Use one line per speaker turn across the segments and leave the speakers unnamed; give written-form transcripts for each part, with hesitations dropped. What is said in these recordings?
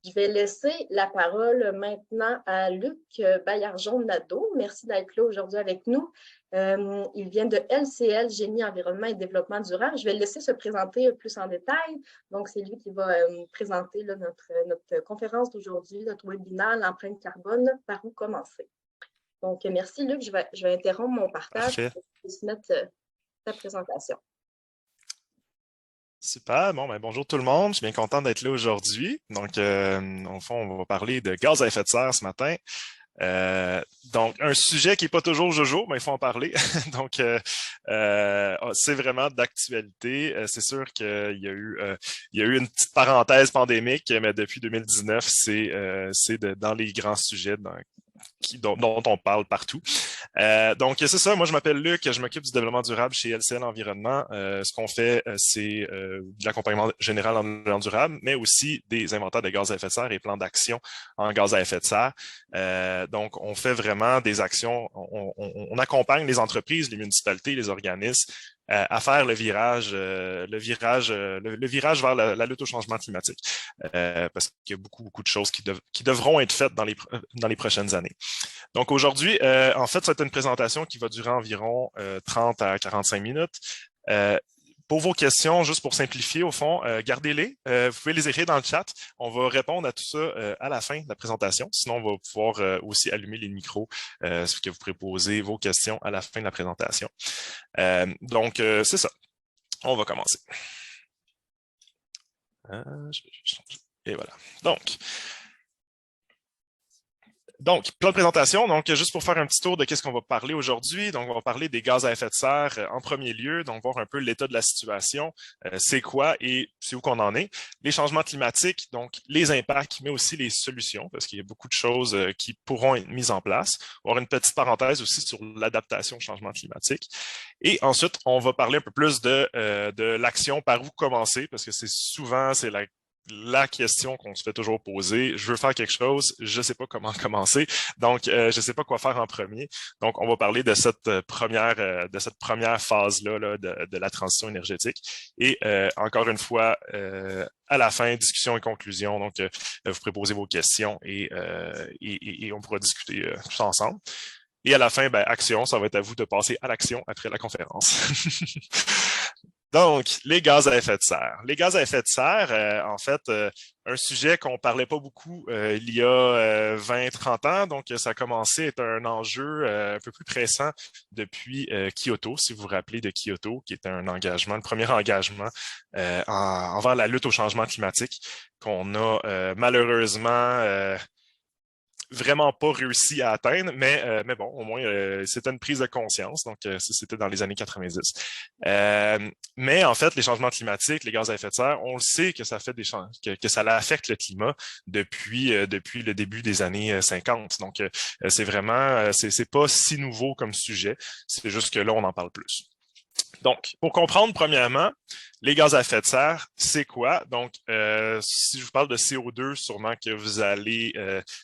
Je vais laisser la parole maintenant à Luc Baillargeon-Nadeau. Merci d'être là aujourd'hui avec nous. Il vient de LCL, Génie, Environnement et Développement durable. Je vais le laisser se présenter plus en détail. Donc, c'est lui qui va présenter là, notre conférence d'aujourd'hui, notre webinaire, l'empreinte carbone, par où commencer. Donc, merci Luc. Je vais interrompre mon partage pour que tu puisses mettre ta présentation.
Super, bon, ben, bonjour tout le monde, je suis bien content d'être là aujourd'hui. Donc, au fond, on va parler de gaz à effet de serre ce matin. Donc, un sujet qui n'est pas toujours jojo, mais il faut en parler. Donc, c'est vraiment d'actualité. C'est sûr qu'il y a eu une petite parenthèse pandémique, mais depuis 2019, c'est dans les grands sujets dont on parle partout. Donc, c'est ça. Moi, je m'appelle Luc. Je m'occupe du développement durable chez LCL Environnement. Ce qu'on fait, c'est de l'accompagnement général en développement durable, mais aussi des inventaires de gaz à effet de serre et plans d'action en gaz à effet de serre. Donc, on fait vraiment des actions. On accompagne les entreprises, les municipalités, les organismes à faire le virage vers la lutte au changement climatique, parce qu'il y a beaucoup de choses qui devront être faites dans les prochaines années. Donc aujourd'hui, en fait, c'est une présentation qui va durer environ 30 à 45 minutes. Pour vos questions, juste pour simplifier, au fond, gardez-les. Vous pouvez les écrire dans le chat. On va répondre à tout ça à la fin de la présentation. Sinon, on va pouvoir aussi allumer les micros, ce que vous pourrez poser vos questions à la fin de la présentation. Donc, c'est ça. On va commencer. Et voilà. Donc, plan de présentation, donc juste pour faire un petit tour de qu'est-ce qu'on va parler aujourd'hui. Donc, on va parler des gaz à effet de serre en premier lieu, donc voir un peu l'état de la situation, c'est quoi et c'est où qu'on en est. Les changements climatiques, donc les impacts, mais aussi les solutions, parce qu'il y a beaucoup de choses qui pourront être mises en place. On va avoir une petite parenthèse aussi sur l'adaptation au changement climatique. Et ensuite, on va parler un peu plus de l'action, par où commencer, parce que c'est la question qu'on se fait toujours poser. Je veux faire quelque chose, je ne sais pas comment commencer, donc je ne sais pas quoi faire en premier. Donc, on va parler de cette première phase-là de la transition énergétique. Et encore une fois, à la fin, discussion et conclusion. Donc, vous pourrez poser vos questions et on pourra discuter tous ensemble. Et à la fin, action, ça va être à vous de passer à l'action après la conférence. Donc, les gaz à effet de serre. Les gaz à effet de serre, en fait, un sujet qu'on parlait pas beaucoup il y a 20-30 ans. Donc, ça a commencé à être un enjeu un peu plus pressant depuis Kyoto, si vous vous rappelez de Kyoto, qui est le premier engagement envers la lutte au changement climatique qu'on a malheureusement vraiment pas réussi à atteindre, mais bon, au moins, c'était une prise de conscience. Donc, ça, c'était dans les années 90. Mais en fait, les changements climatiques, les gaz à effet de serre, on le sait que ça fait que ça affecte le climat depuis le début des années 50. Donc, c'est vraiment, c'est pas si nouveau comme sujet. C'est juste que là, on en parle plus. Donc, pour comprendre, premièrement, les gaz à effet de serre, c'est quoi? Donc, si je vous parle de CO2, sûrement que vous allez,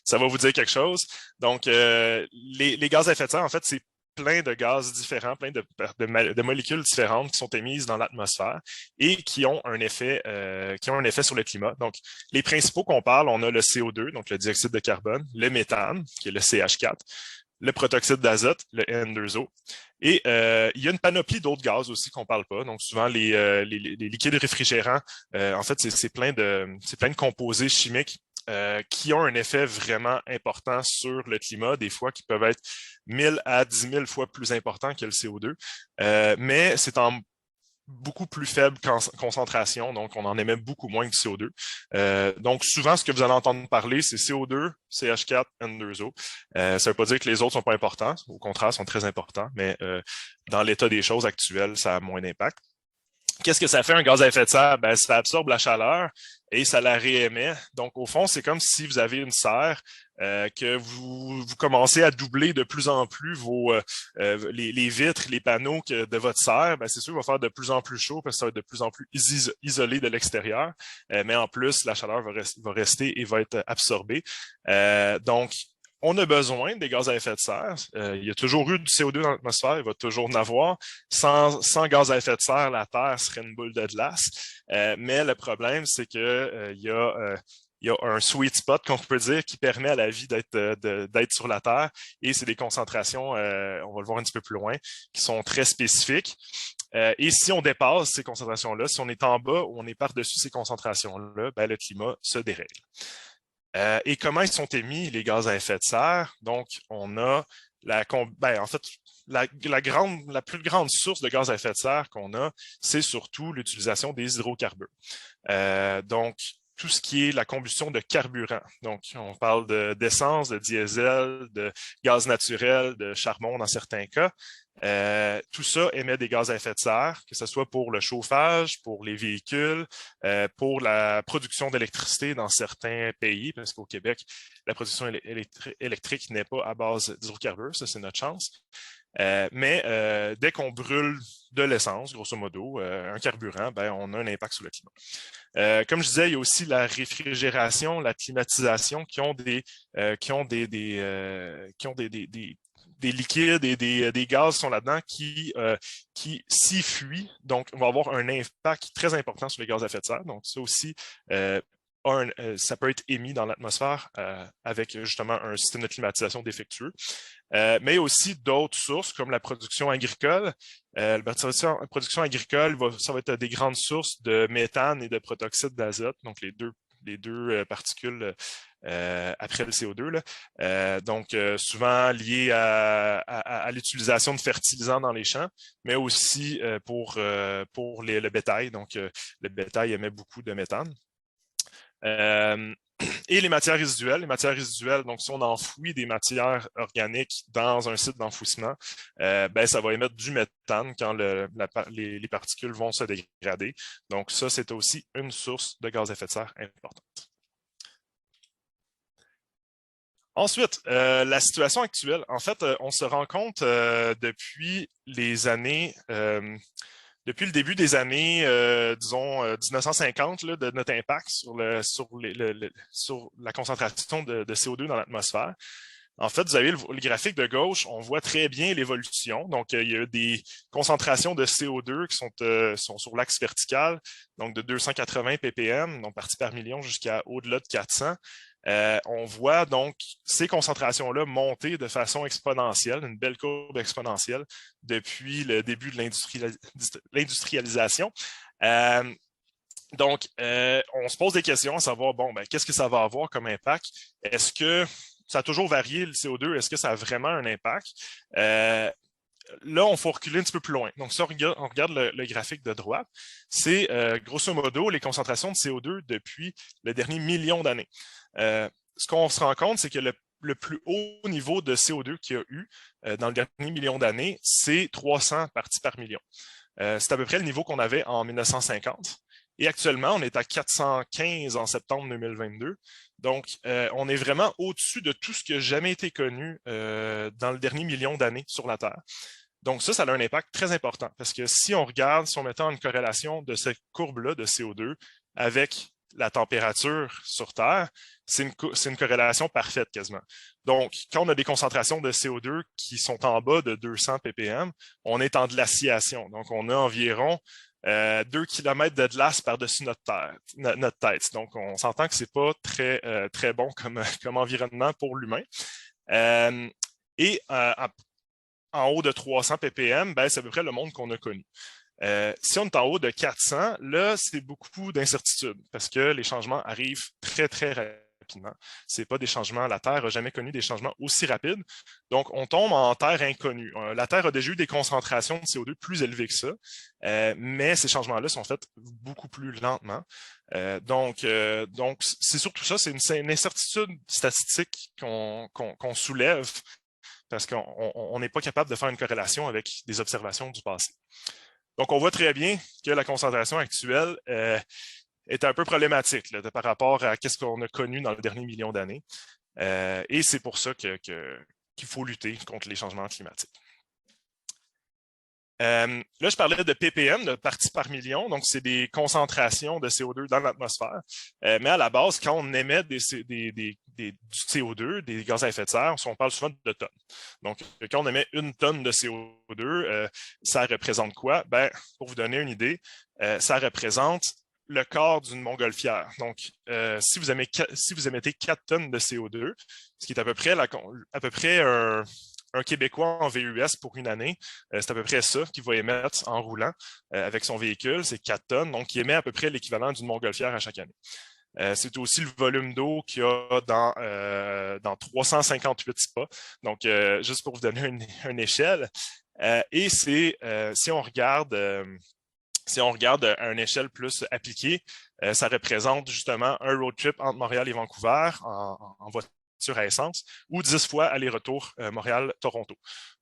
ça va vous dire quelque chose. Donc, les gaz à effet de serre, en fait, c'est plein de gaz différents, plein de molécules différentes qui sont émises dans l'atmosphère et qui ont un effet sur le climat. Donc, les principaux qu'on parle, on a le CO2, donc le dioxyde de carbone, le méthane, qui est le CH4, le protoxyde d'azote, le N2O. Et il y a une panoplie d'autres gaz aussi qu'on ne parle pas. Donc, souvent, les liquides réfrigérants, en fait, c'est plein de composés chimiques qui ont un effet vraiment important sur le climat, des fois qui peuvent être 1000 à 10 000 fois plus importants que le CO2. Mais c'est en beaucoup plus faible concentration, donc on en émet beaucoup moins que CO2. Donc souvent, ce que vous allez entendre parler, c'est CO2, CH4, N2O. Ça ne veut pas dire que les autres sont pas importants, au contraire, sont très importants, mais dans l'état des choses actuelles, ça a moins d'impact. Qu'est-ce que ça fait un gaz à effet de serre? Ça absorbe la chaleur et ça la réémet. Donc, au fond, c'est comme si vous avez une serre que vous commencez à doubler de plus en plus les vitres, les panneaux de votre serre. C'est sûr, il va faire de plus en plus chaud parce que ça va être de plus en plus isolé de l'extérieur. Mais en plus, la chaleur va rester et va être absorbée. Donc, on a besoin des gaz à effet de serre. Il y a toujours eu du CO2 dans l'atmosphère, il va toujours en avoir. Sans gaz à effet de serre, la Terre serait une boule de glace. Mais le problème, c'est que il il y a un sweet spot qu'on peut dire qui permet à la vie d'être sur la Terre et c'est des concentrations, on va le voir un petit peu plus loin, qui sont très spécifiques. Et si on dépasse ces concentrations-là, si on est en bas ou on est par-dessus ces concentrations-là, ben, le climat se dérègle. Et comment ils sont émis, les gaz à effet de serre? Donc, on a en fait, la plus grande source de gaz à effet de serre qu'on a, c'est surtout l'utilisation des hydrocarbures. Donc, tout ce qui est la combustion de carburant. Donc, on parle d'essence, de diesel, de gaz naturel, de charbon dans certains cas. Tout ça émet des gaz à effet de serre, que ce soit pour le chauffage, pour les véhicules, pour la production d'électricité dans certains pays, parce qu'au Québec, la production électrique n'est pas à base d'hydrocarbures, ça c'est notre chance. Mais dès qu'on brûle de l'essence, grosso modo, un carburant, ben, on a un impact sur le climat. Comme je disais, il y a aussi la réfrigération, la climatisation qui ont des liquides et des gaz qui sont là-dedans qui s'y fuient. Donc, on va avoir un impact très important sur les gaz à effet de serre. Donc, ça aussi, ça peut être émis dans l'atmosphère avec justement un système de climatisation défectueux. Mais aussi d'autres sources comme la production agricole. La production agricole, ça va être des grandes sources de méthane et de protoxyde d'azote, donc les deux particules après le CO2. Là. Donc, souvent liées à l'utilisation de fertilisants dans les champs, mais aussi pour le bétail. Donc, le bétail émet beaucoup de méthane. Et les matières résiduelles. Les matières résiduelles, donc si on enfouit des matières organiques dans un site d'enfouissement, ben, ça va émettre du méthane quand les particules vont se dégrader. Donc ça, c'est aussi une source de gaz à effet de serre importante. Ensuite, la situation actuelle. En fait, on se rend compte depuis le début des années, disons, 1950, là, de notre impact sur la concentration de CO2 dans l'atmosphère. En fait, vous avez le graphique de gauche, on voit très bien l'évolution. Donc, il y a des concentrations de CO2 qui sont sur l'axe vertical, donc de 280 ppm, donc parties par million jusqu'à au-delà de 400. On voit donc ces concentrations-là monter de façon exponentielle, une belle courbe exponentielle depuis le début de l'industrialisation. Donc, on se pose des questions à savoir, bon, ben, qu'est-ce que ça va avoir comme impact? Est-ce que ça a toujours varié le CO2? Est-ce que ça a vraiment un impact? Là, on faut reculer un petit peu plus loin. Donc, si on regarde le graphique de droite, c'est grosso modo les concentrations de CO2 depuis le dernier million d'années. Ce qu'on se rend compte, c'est que le plus haut niveau de CO2 qu'il y a eu dans le dernier million d'années, c'est 300 parties par million. C'est à peu près le niveau qu'on avait en 1950. Et actuellement, on est à 415 en septembre 2022. Donc, on est vraiment au-dessus de tout ce qui a jamais été connu dans le dernier million d'années sur la Terre. Donc, ça a un impact très important parce que si on mettait une corrélation de cette courbe-là de CO2 avec la température sur Terre, c'est une corrélation parfaite quasiment. Donc, quand on a des concentrations de CO2 qui sont en bas de 200 ppm, on est en glaciation. Donc, on a environ 2 km de glace par-dessus notre tête. Donc, on s'entend que c'est pas très, très bon comme environnement pour l'humain. Et en haut de 300 ppm, ben, c'est à peu près le monde qu'on a connu. Si on est en haut de 400, là, c'est beaucoup d'incertitudes parce que les changements arrivent très, très rapidement. Ce n'est pas des changements. La Terre n'a jamais connu des changements aussi rapides. Donc, on tombe en terre inconnue. La Terre a déjà eu des concentrations de CO2 plus élevées que ça, mais ces changements-là sont faits beaucoup plus lentement. Donc, c'est surtout ça, c'est une incertitude statistique qu'on soulève parce qu'on n'est pas capable de faire une corrélation avec des observations du passé. Donc, on voit très bien que la concentration actuelle est un peu problématique là, par rapport à ce qu'on a connu dans le dernier million d'années. Et c'est pour ça qu'il faut lutter contre les changements climatiques. Là, je parlais de ppm, de parties par million, donc c'est des concentrations de CO2 dans l'atmosphère. Mais à la base, quand on émet du CO2, des gaz à effet de serre, on parle souvent de tonnes. Donc, quand on émet 1 tonne de CO2, ça représente quoi? Ben, pour vous donner une idée, ça représente le quart d'une montgolfière. Donc, si vous émettez 4 tonnes de CO2, ce qui est à peu près un Québécois en VUS pour une année, c'est à peu près ça qu'il va émettre en roulant avec son véhicule, c'est 4 tonnes, donc il émet à peu près l'équivalent d'une montgolfière à chaque année. C'est aussi le volume d'eau qu'il y a dans 358 spas. Donc, juste pour vous donner une échelle. Et c'est, si on regarde à une échelle plus appliquée, ça représente justement un road trip entre Montréal et Vancouver en voiture à essence ou 10 fois aller-retour Montréal-Toronto.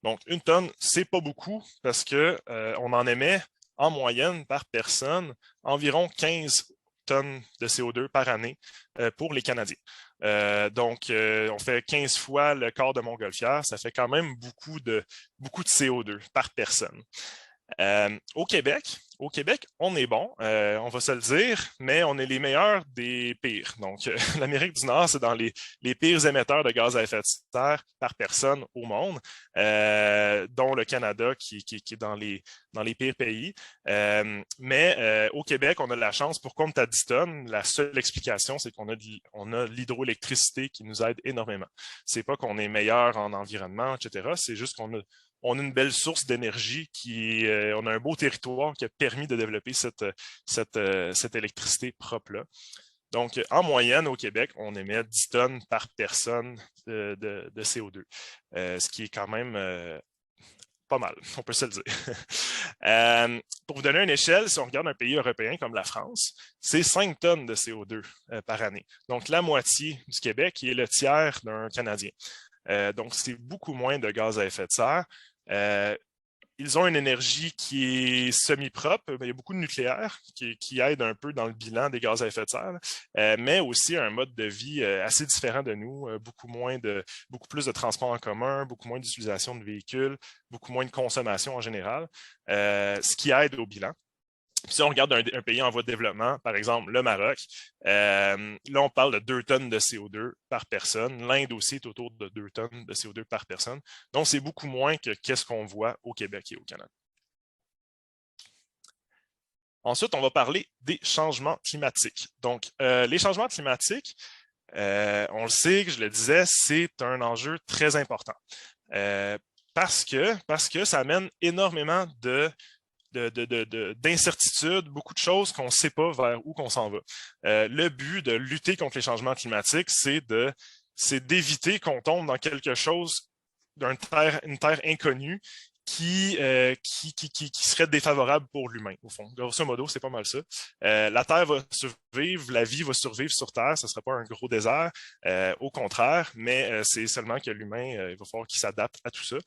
Donc, 1 tonne, c'est pas beaucoup parce qu'on en émet en moyenne par personne environ 15 tonnes de CO2 par année pour les Canadiens. Donc, on fait 15 fois le quart de montgolfière. Ça fait quand même beaucoup de CO2 par personne. Au Québec, on est bon, on va se le dire, mais on est les meilleurs des pires. Donc, l'Amérique du Nord, c'est dans les pires émetteurs de gaz à effet de serre par personne au monde, dont le Canada qui est dans les pires pays. Mais au Québec, on a de la chance. Pourquoi on est à 10 tonnes? La seule explication, c'est qu'on a l'hydroélectricité qui nous aide énormément. C'est pas qu'on est meilleur en environnement, etc. C'est juste qu'on a une belle source d'énergie on a un beau territoire qui a permis de développer cette électricité propre-là. Donc, en moyenne, au Québec, on émet 10 tonnes par personne de CO2, ce qui est quand même pas mal, on peut se le dire. Pour vous donner une échelle, si on regarde un pays européen comme la France, c'est 5 tonnes de CO2 par année. Donc, la moitié du Québec qui est le tiers d'un Canadien. Donc, c'est beaucoup moins de gaz à effet de serre. Ils ont une énergie qui est semi-propre. Il y a beaucoup de nucléaire qui aide un peu dans le bilan des gaz à effet de serre, mais aussi un mode de vie assez différent de nous, beaucoup plus de transports en commun, beaucoup moins d'utilisation de véhicules, beaucoup moins de consommation en général, ce qui aide au bilan. Si on regarde un pays en voie de développement, par exemple le Maroc, là on parle de 2 tonnes de CO2 par personne. L'Inde aussi est autour de 2 tonnes de CO2 par personne. Donc c'est beaucoup moins que qu'est-ce qu'on voit au Québec et au Canada. Ensuite, on va parler des changements climatiques. Donc les changements climatiques, on le sait, je le disais, c'est un enjeu très important parce que ça amène énormément d'incertitudes, beaucoup de choses qu'on ne sait pas vers où qu'on s'en va. Le but de lutter contre les changements climatiques, c'est d'éviter qu'on tombe dans quelque chose, une terre inconnue qui serait défavorable pour l'humain, au fond. Grosso modo, c'est pas mal ça. La Terre va survivre, la vie va survivre sur Terre, ce ne sera pas un gros désert, au contraire, mais c'est seulement que l'humain, il va falloir qu'il s'adapte à tout ça.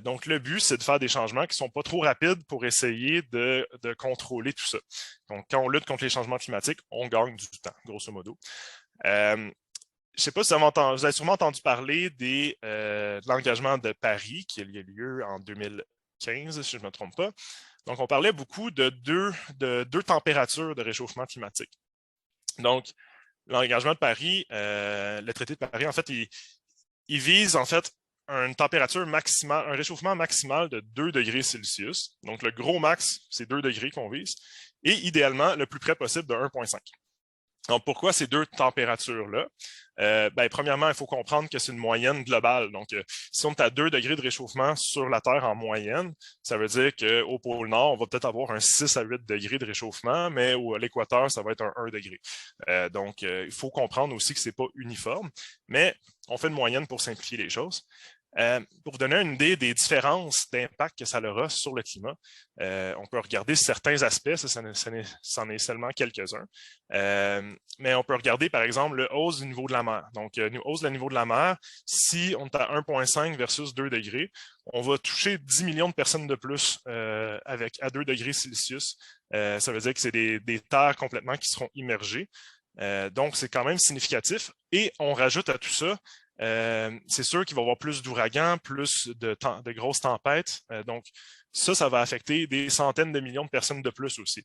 Donc, le but, c'est de faire des changements qui ne sont pas trop rapides pour essayer de contrôler tout ça. Donc, quand on lutte contre les changements climatiques, on gagne du temps, grosso modo. Je ne sais pas si vous avez sûrement entendu parler de l'engagement de Paris qui a eu lieu en 2015, si je ne me trompe pas. Donc, on parlait beaucoup de deux températures de réchauffement climatique. Donc, l'engagement de Paris, le traité de Paris, en fait, il vise en fait une température maximale, un réchauffement maximal de 2 degrés Celsius. Donc, le gros max, c'est 2 degrés qu'on vise. Et idéalement, le plus près possible de 1,5. Donc, pourquoi ces deux températures-là? Premièrement, il faut comprendre que c'est une moyenne globale. Donc, si on est à 2 degrés de réchauffement sur la Terre en moyenne, ça veut dire qu'au pôle Nord, on va peut-être avoir un 6 à 8 degrés de réchauffement, mais à l'équateur, ça va être un 1 degré. Donc, il faut comprendre aussi que ce n'est pas uniforme, mais on fait une moyenne pour simplifier les choses. Pour vous donner une idée des différences d'impact que ça aura sur le climat, on peut regarder certains aspects, c'en est seulement quelques-uns, mais on peut regarder par exemple le hausse du niveau de la mer. Donc, une hausse du niveau de la mer, si on est à 1,5 versus 2 degrés, on va toucher 10 millions de personnes de plus à 2 degrés Celsius. Ça veut dire que c'est des terres complètement qui seront immergées. Donc, c'est quand même significatif. Et on rajoute à tout ça, c'est sûr qu'il va y avoir plus d'ouragans, plus de grosses tempêtes. Donc, ça va affecter des centaines de millions de personnes de plus aussi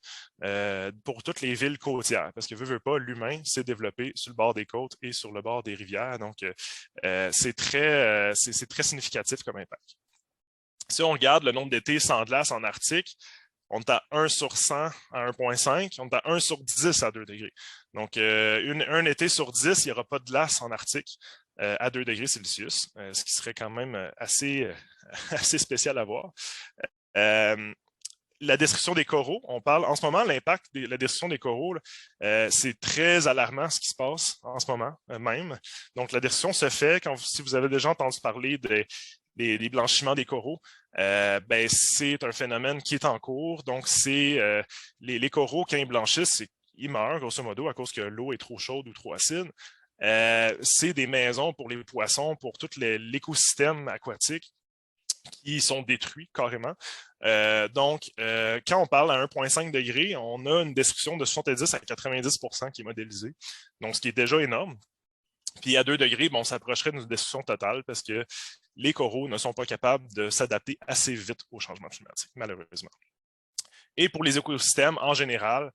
pour toutes les villes côtières. Parce que veut pas, l'humain s'est développé sur le bord des côtes et sur le bord des rivières. Donc, c'est très significatif comme impact. Si on regarde le nombre d'étés sans glace en Arctique, on est à 1 sur 100 à 1,5, on est à 1 sur 10 à 2 degrés. Donc, un été sur 10, il n'y aura pas de glace en Arctique à 2 degrés Celsius, ce qui serait quand même assez, assez spécial à voir. La destruction des coraux, on parle en ce moment, l'impact de la destruction des coraux, c'est très alarmant ce qui se passe en ce moment même. Donc, la destruction se fait, si vous avez déjà entendu parler des blanchiments des coraux, ben, c'est un phénomène qui est en cours. Donc, c'est les coraux, quand ils blanchissent, ils meurent, grosso modo, à cause que l'eau est trop chaude ou trop acide. C'est des maisons pour les poissons, pour tout l'écosystème aquatique qui sont détruits carrément. Donc, quand on parle à 1,5 degré, on a une destruction de 70 à 90% qui est modélisée, donc ce qui est déjà énorme. Puis à 2 degrés, bon, on s'approcherait d'une destruction totale parce que les coraux ne sont pas capables de s'adapter assez vite au changement climatique, malheureusement. Et pour les écosystèmes en général,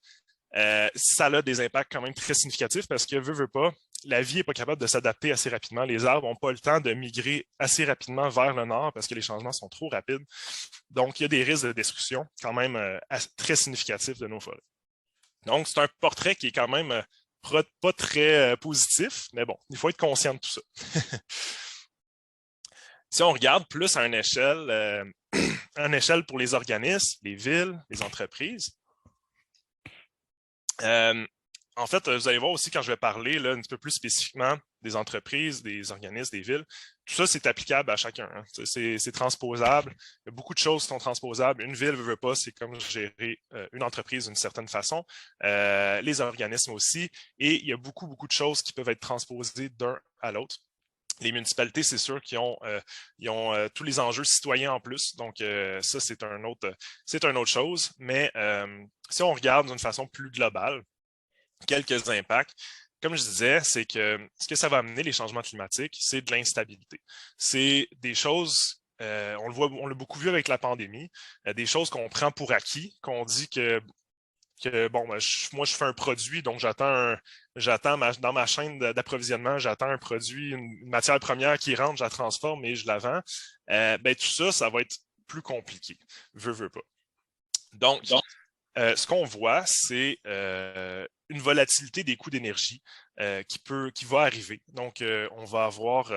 ça a des impacts quand même très significatifs parce que, veut pas, la vie n'est pas capable de s'adapter assez rapidement. Les arbres n'ont pas le temps de migrer assez rapidement vers le nord parce que les changements sont trop rapides. Donc, il y a des risques de destruction quand même très significatifs de nos forêts. Donc, c'est un portrait qui est quand même pas très positif, mais bon, il faut être conscient de tout ça. Si on regarde plus à une échelle pour les organismes, les villes, les entreprises, en fait, vous allez voir aussi quand je vais parler là, un petit peu plus spécifiquement des entreprises, des organismes, des villes, tout ça, c'est applicable à chacun. Hein. C'est transposable. Il y a beaucoup de choses qui sont transposables. Une ville ne veut pas, c'est comme gérer une entreprise d'une certaine façon. Les organismes aussi. Et il y a beaucoup de choses qui peuvent être transposées d'un à l'autre. Les municipalités, c'est sûr qu'ils ont, tous les enjeux citoyens en plus. Donc, ça, c'est une autre chose. Mais si on regarde d'une façon plus globale, quelques impacts, comme je disais, c'est que ce que ça va amener, les changements climatiques, c'est de l'instabilité. C'est des choses, on l'a beaucoup vu avec la pandémie, des choses qu'on prend pour acquis, qu'on dit que bon, ben, moi, je fais un produit, donc dans ma chaîne d'approvisionnement, j'attends un produit, une matière première qui rentre, je la transforme et je la vends. Ben, tout ça, ça va être plus compliqué. Veux pas. Donc, ce qu'on voit, c'est une volatilité des coûts d'énergie qui va arriver. Donc, on va avoir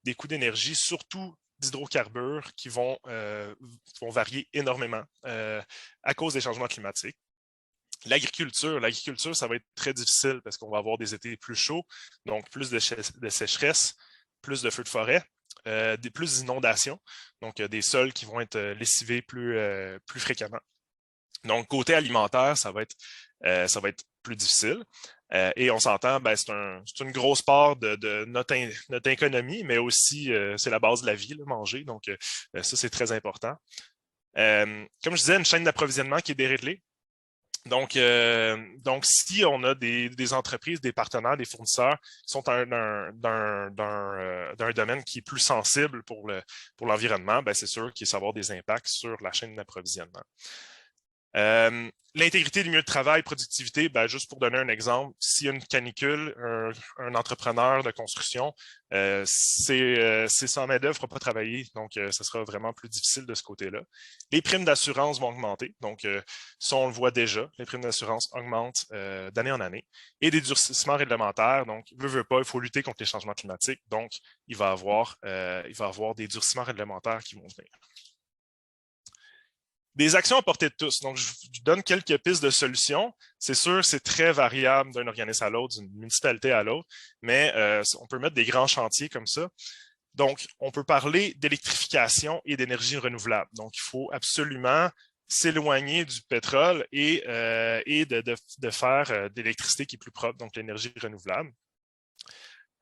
des coûts d'énergie, surtout d'hydrocarbures, qui vont varier énormément à cause des changements climatiques. L'agriculture, ça va être très difficile parce qu'on va avoir des étés plus chauds, donc plus de sécheresse, plus de feux de forêt, plus d'inondations, donc des sols qui vont être lessivés plus fréquemment. Donc, côté alimentaire, ça va être plus difficile. Et on s'entend, ben, c'est une grosse part de notre économie, mais aussi, c'est la base de la vie, là, manger. Donc, ça, c'est très important. Comme je disais, une chaîne d'approvisionnement qui est déréglée. Donc, si on a des entreprises, des partenaires, des fournisseurs qui sont d'un domaine qui est plus sensible pour l'environnement, ben, c'est sûr qu'il va y avoir des impacts sur la chaîne d'approvisionnement. L'intégrité du milieu de travail, productivité, ben, juste pour donner un exemple, s'il y a une canicule, un entrepreneur de construction, sa main-d'œuvre ne fera pas travailler, donc ça sera vraiment plus difficile de ce côté-là. Les primes d'assurance vont augmenter, donc ça on le voit déjà, les primes d'assurance augmentent d'année en année. Et des durcissements réglementaires, donc veut pas, il faut lutter contre les changements climatiques, donc il va y avoir des durcissements réglementaires qui vont venir. Des actions à portée de tous. Donc, je vous donne quelques pistes de solutions. C'est sûr, c'est très variable d'un organisme à l'autre, d'une municipalité à l'autre, mais on peut mettre des grands chantiers comme ça. Donc, on peut parler d'électrification et d'énergie renouvelable. Donc, il faut absolument s'éloigner du pétrole et de faire de l'électricité qui est plus propre, donc l'énergie renouvelable.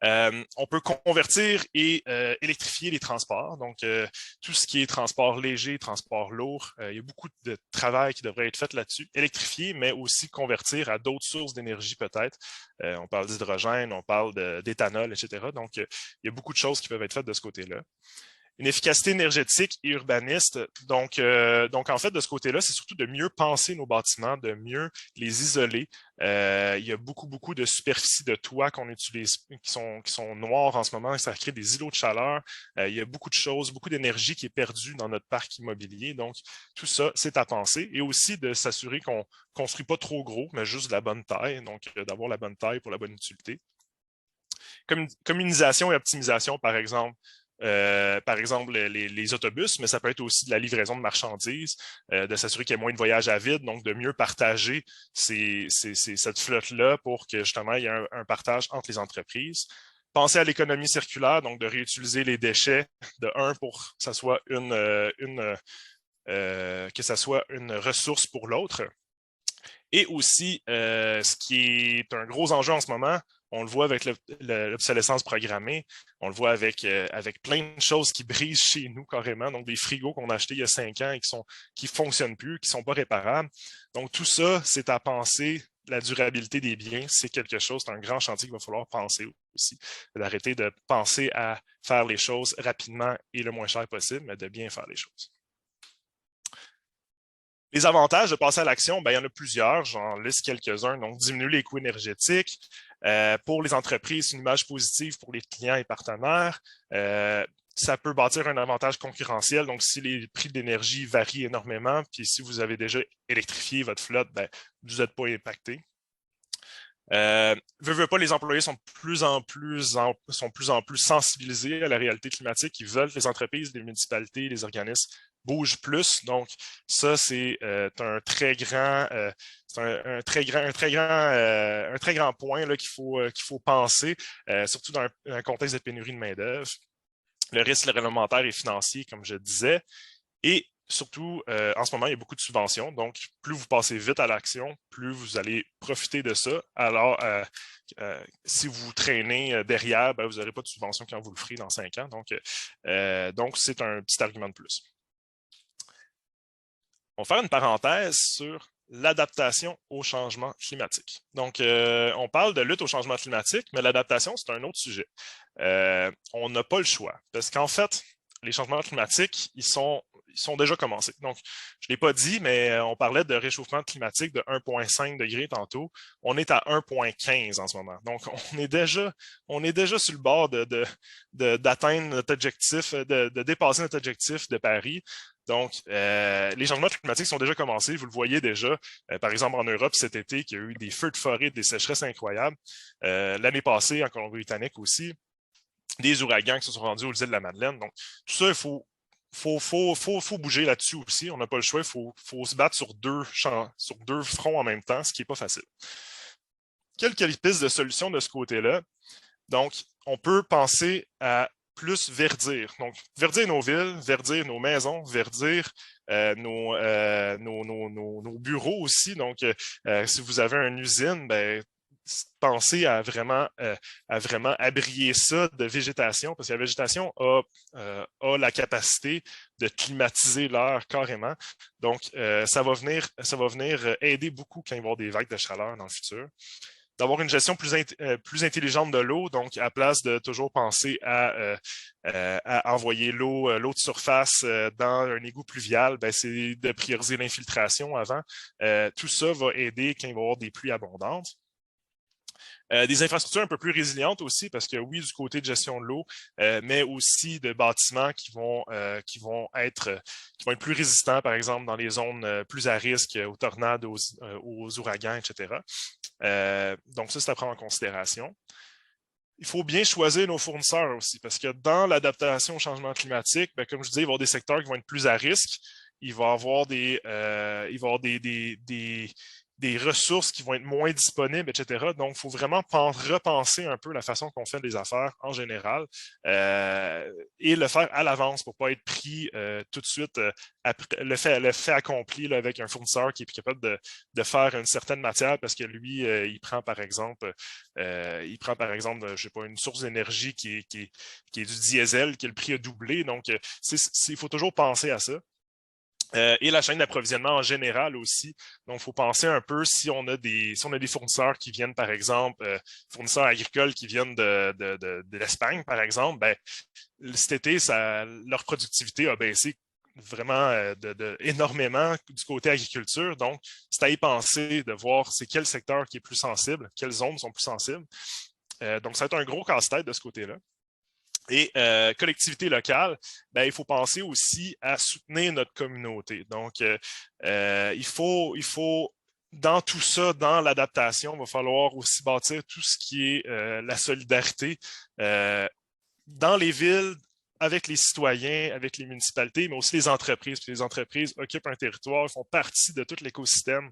On peut convertir et électrifier les transports, donc tout ce qui est transport léger, transport lourd, il y a beaucoup de travail qui devrait être fait là-dessus, électrifier, mais aussi convertir à d'autres sources d'énergie peut-être. On parle d'hydrogène, on parle d'éthanol, etc. Donc, il y a beaucoup de choses qui peuvent être faites de ce côté-là. Une efficacité énergétique et urbaniste. Donc en fait, de ce côté-là, c'est surtout de mieux penser nos bâtiments, de mieux les isoler. Il y a beaucoup de superficies de toit qu'on utilise, qui sont noires en ce moment, et ça crée des îlots de chaleur. Il y a beaucoup de choses, beaucoup d'énergie qui est perdue dans notre parc immobilier. Donc, tout ça, c'est à penser. Et aussi de s'assurer qu'on ne construit pas trop gros, mais juste de la bonne taille. Donc, d'avoir la bonne taille pour la bonne utilité. Communisation et optimisation, par exemple. Les autobus, mais ça peut être aussi de la livraison de marchandises, de s'assurer qu'il y ait moins de voyages à vide, donc de mieux partager cette flotte-là pour que justement il y ait un partage entre les entreprises. Penser à l'économie circulaire, donc de réutiliser les déchets pour que ça soit une ressource pour l'autre. Et aussi, ce qui est un gros enjeu en ce moment, on le voit avec l'obsolescence programmée, on le voit avec plein de choses qui brisent chez nous carrément, donc des frigos qu'on a achetés il y a 5 ans et qui ne fonctionnent plus, qui ne sont pas réparables. Donc tout ça, c'est à penser. La durabilité des biens, c'est quelque chose, c'est un grand chantier qu'il va falloir penser aussi. D'arrêter de penser à faire les choses rapidement et le moins cher possible, mais de bien faire les choses. Les avantages de passer à l'action, il y en a plusieurs, j'en liste quelques-uns. Donc, diminuer les coûts énergétiques. Pour les entreprises, une image positive pour les clients et partenaires. Ça peut bâtir un avantage concurrentiel. Donc, si les prix de l'énergie varient énormément, puis si vous avez déjà électrifié votre flotte, vous n'êtes pas impacté. Veux pas, les employés sont plus en plus sensibilisés à la réalité climatique. Ils veulent que les entreprises, les municipalités, les organismes bougent plus. Donc, ça, c'est un très grand point là, qu'il faut penser, surtout dans un contexte de pénurie de main-d'œuvre. Le risque réglementaire et financier, comme je disais. Et surtout, en ce moment, il y a beaucoup de subventions. Donc, plus vous passez vite à l'action, plus vous allez profiter de ça. Alors, si vous traînez derrière, vous n'aurez pas de subvention quand vous le ferez dans 5 ans. Donc, c'est un petit argument de plus. On va faire une parenthèse sur l'adaptation au changement climatique. Donc, on parle de lutte au changement climatique, mais l'adaptation, c'est un autre sujet. On n'a pas le choix, parce qu'en fait, les changements climatiques, ils sont déjà commencés. Donc, je ne l'ai pas dit, mais on parlait de réchauffement climatique de 1,5 degrés tantôt. On est à 1,15 en ce moment. Donc, on est déjà sur le bord d'atteindre notre objectif, de dépasser notre objectif de Paris. Donc, les changements climatiques sont déjà commencés. Vous le voyez déjà, par exemple, en Europe cet été, qu'il y a eu des feux de forêt, des sécheresses incroyables. L'année passée, en Colombie-Britannique aussi, des ouragans qui se sont rendus aux îles de la Madeleine. Donc, tout ça, il faut bouger là-dessus aussi. On n'a pas le choix. Il faut se battre sur deux fronts en même temps, ce qui n'est pas facile. Quelques pistes de solutions de ce côté-là. Donc, on peut penser à plus verdir. Donc, verdir nos villes, verdir nos maisons, verdir nos bureaux aussi. Donc, si vous avez une usine, pensez à vraiment abrier ça de végétation, parce que la végétation a la capacité de climatiser l'air carrément. Donc, ça va venir aider beaucoup quand il va y avoir des vagues de chaleur dans le futur. D'avoir une gestion plus intelligente de l'eau, donc à place de toujours penser à envoyer l'eau de surface dans un égout pluvial, c'est de prioriser l'infiltration avant. Tout ça va aider quand il va y avoir des pluies abondantes. Des infrastructures un peu plus résilientes aussi, parce que oui, du côté de gestion de l'eau, mais aussi de bâtiments qui vont être plus résistants, par exemple, dans les zones plus à risque, aux tornades, aux ouragans, etc. Donc ça, c'est à prendre en considération. Il faut bien choisir nos fournisseurs aussi, parce que dans l'adaptation au changement climatique, comme je disais, il va y avoir des secteurs qui vont être plus à risque. Il va y avoir des ressources qui vont être moins disponibles, etc. Donc, il faut vraiment repenser un peu la façon qu'on fait des affaires en général et le faire à l'avance pour ne pas être pris tout de suite après le fait accompli là, avec un fournisseur qui est capable de faire une certaine matière parce que lui, il prend par exemple, je sais pas, une source d'énergie qui est du diesel, que le prix a doublé. Donc, il faut toujours penser à ça. Et la chaîne d'approvisionnement en général aussi. Donc, il faut penser un peu si on a des fournisseurs qui viennent, par exemple, fournisseurs agricoles qui viennent de l'Espagne, par exemple, ben, cet été, leur productivité a baissé vraiment énormément du côté agriculture. Donc, c'est à y penser de voir c'est quel secteur qui est plus sensible, quelles zones sont plus sensibles. Donc, ça va être un gros casse-tête de ce côté-là. Et collectivité locale, ben, il faut penser aussi à soutenir notre communauté. Donc, il faut, dans tout ça, dans l'adaptation, il va falloir aussi bâtir tout ce qui est la solidarité dans les villes, avec les citoyens, avec les municipalités, mais aussi les entreprises. Puis les entreprises occupent un territoire, font partie de tout l'écosystème